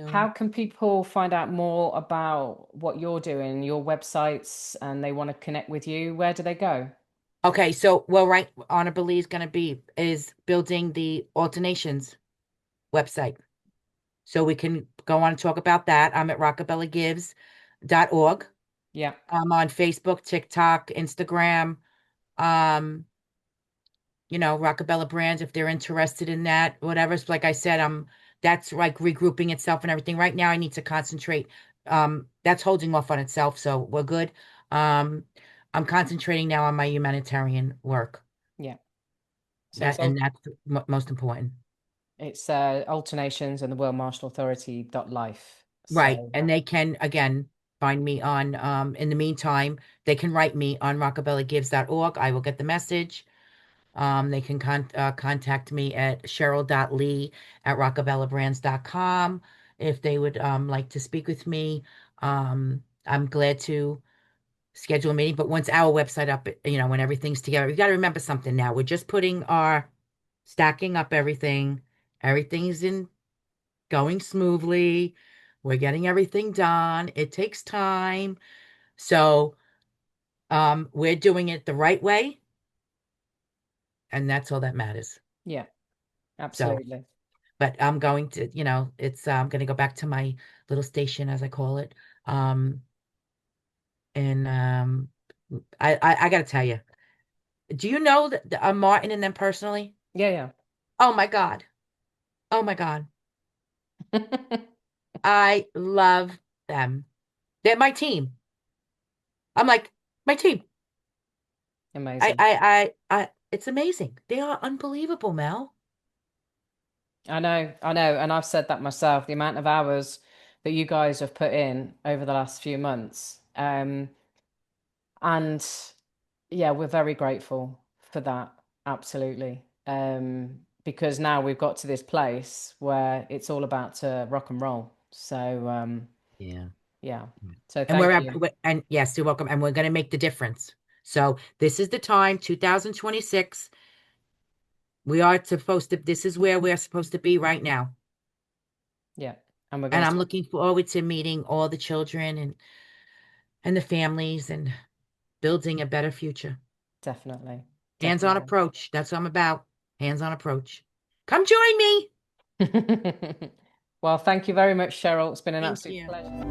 How can people find out more about what you're doing, your websites, and they want to connect with you? Where do they go? Okay, so well, right, Honorable Lee is building the Alter Nations website. So we can go on and talk about that. I'm at rockabellagives.org. Yeah. I'm on Facebook, TikTok, Instagram. Um, Rockabella Brands, if they're interested in that, whatever. So like I said, that's like regrouping itself and everything. Right now I need to concentrate. That's holding off on itself, so we're good. Um, I'm concentrating now on my humanitarian work. Yeah. So That and that's most important. it's alternations and the World Martial Authority dot life. Right. So And they can again find me on in the meantime, they can write me on rockabellagives.org. I will get the message. They can contact me at cheryl.lee at rockabellabrands.com if they would like to speak with me. I'm glad to schedule a meeting, but once our website up, when everything's together, you got to remember something now. We're just stacking up everything. Everything's in going smoothly. We're getting everything done. It takes time. So, we're doing it the right way, and that's all that matters. yeah, So, absolutely. but I'm going to, it's I'm going to go back to my little station as I call it. Um and I got to tell you, do you know that Martin and them personally? Yeah, Oh my God. Oh my God. yeah. I love them. They're my team. I'm like my team. Amazing. It's amazing. They are unbelievable, Mel. I know, and I've said that myself, the amount of hours that you guys have put in over the last few months. And yeah, we're very grateful for that. Absolutely. Because now we've got to this place where it's all about to rock and roll. So Yeah. yeah. So And thank you. and yes, you're welcome. And we're going to make the difference. So this is the time, 2026. This is where we're supposed to be right now. Yeah. And we're And going I'm to looking forward to meeting all the children and the families and building a better future. definitely, Hands-on definitely. approach. That's what I'm about. Hands-on approach. Come join me. Well, thank you very much, Cheryl. It's been an Thank absolute you. pleasure.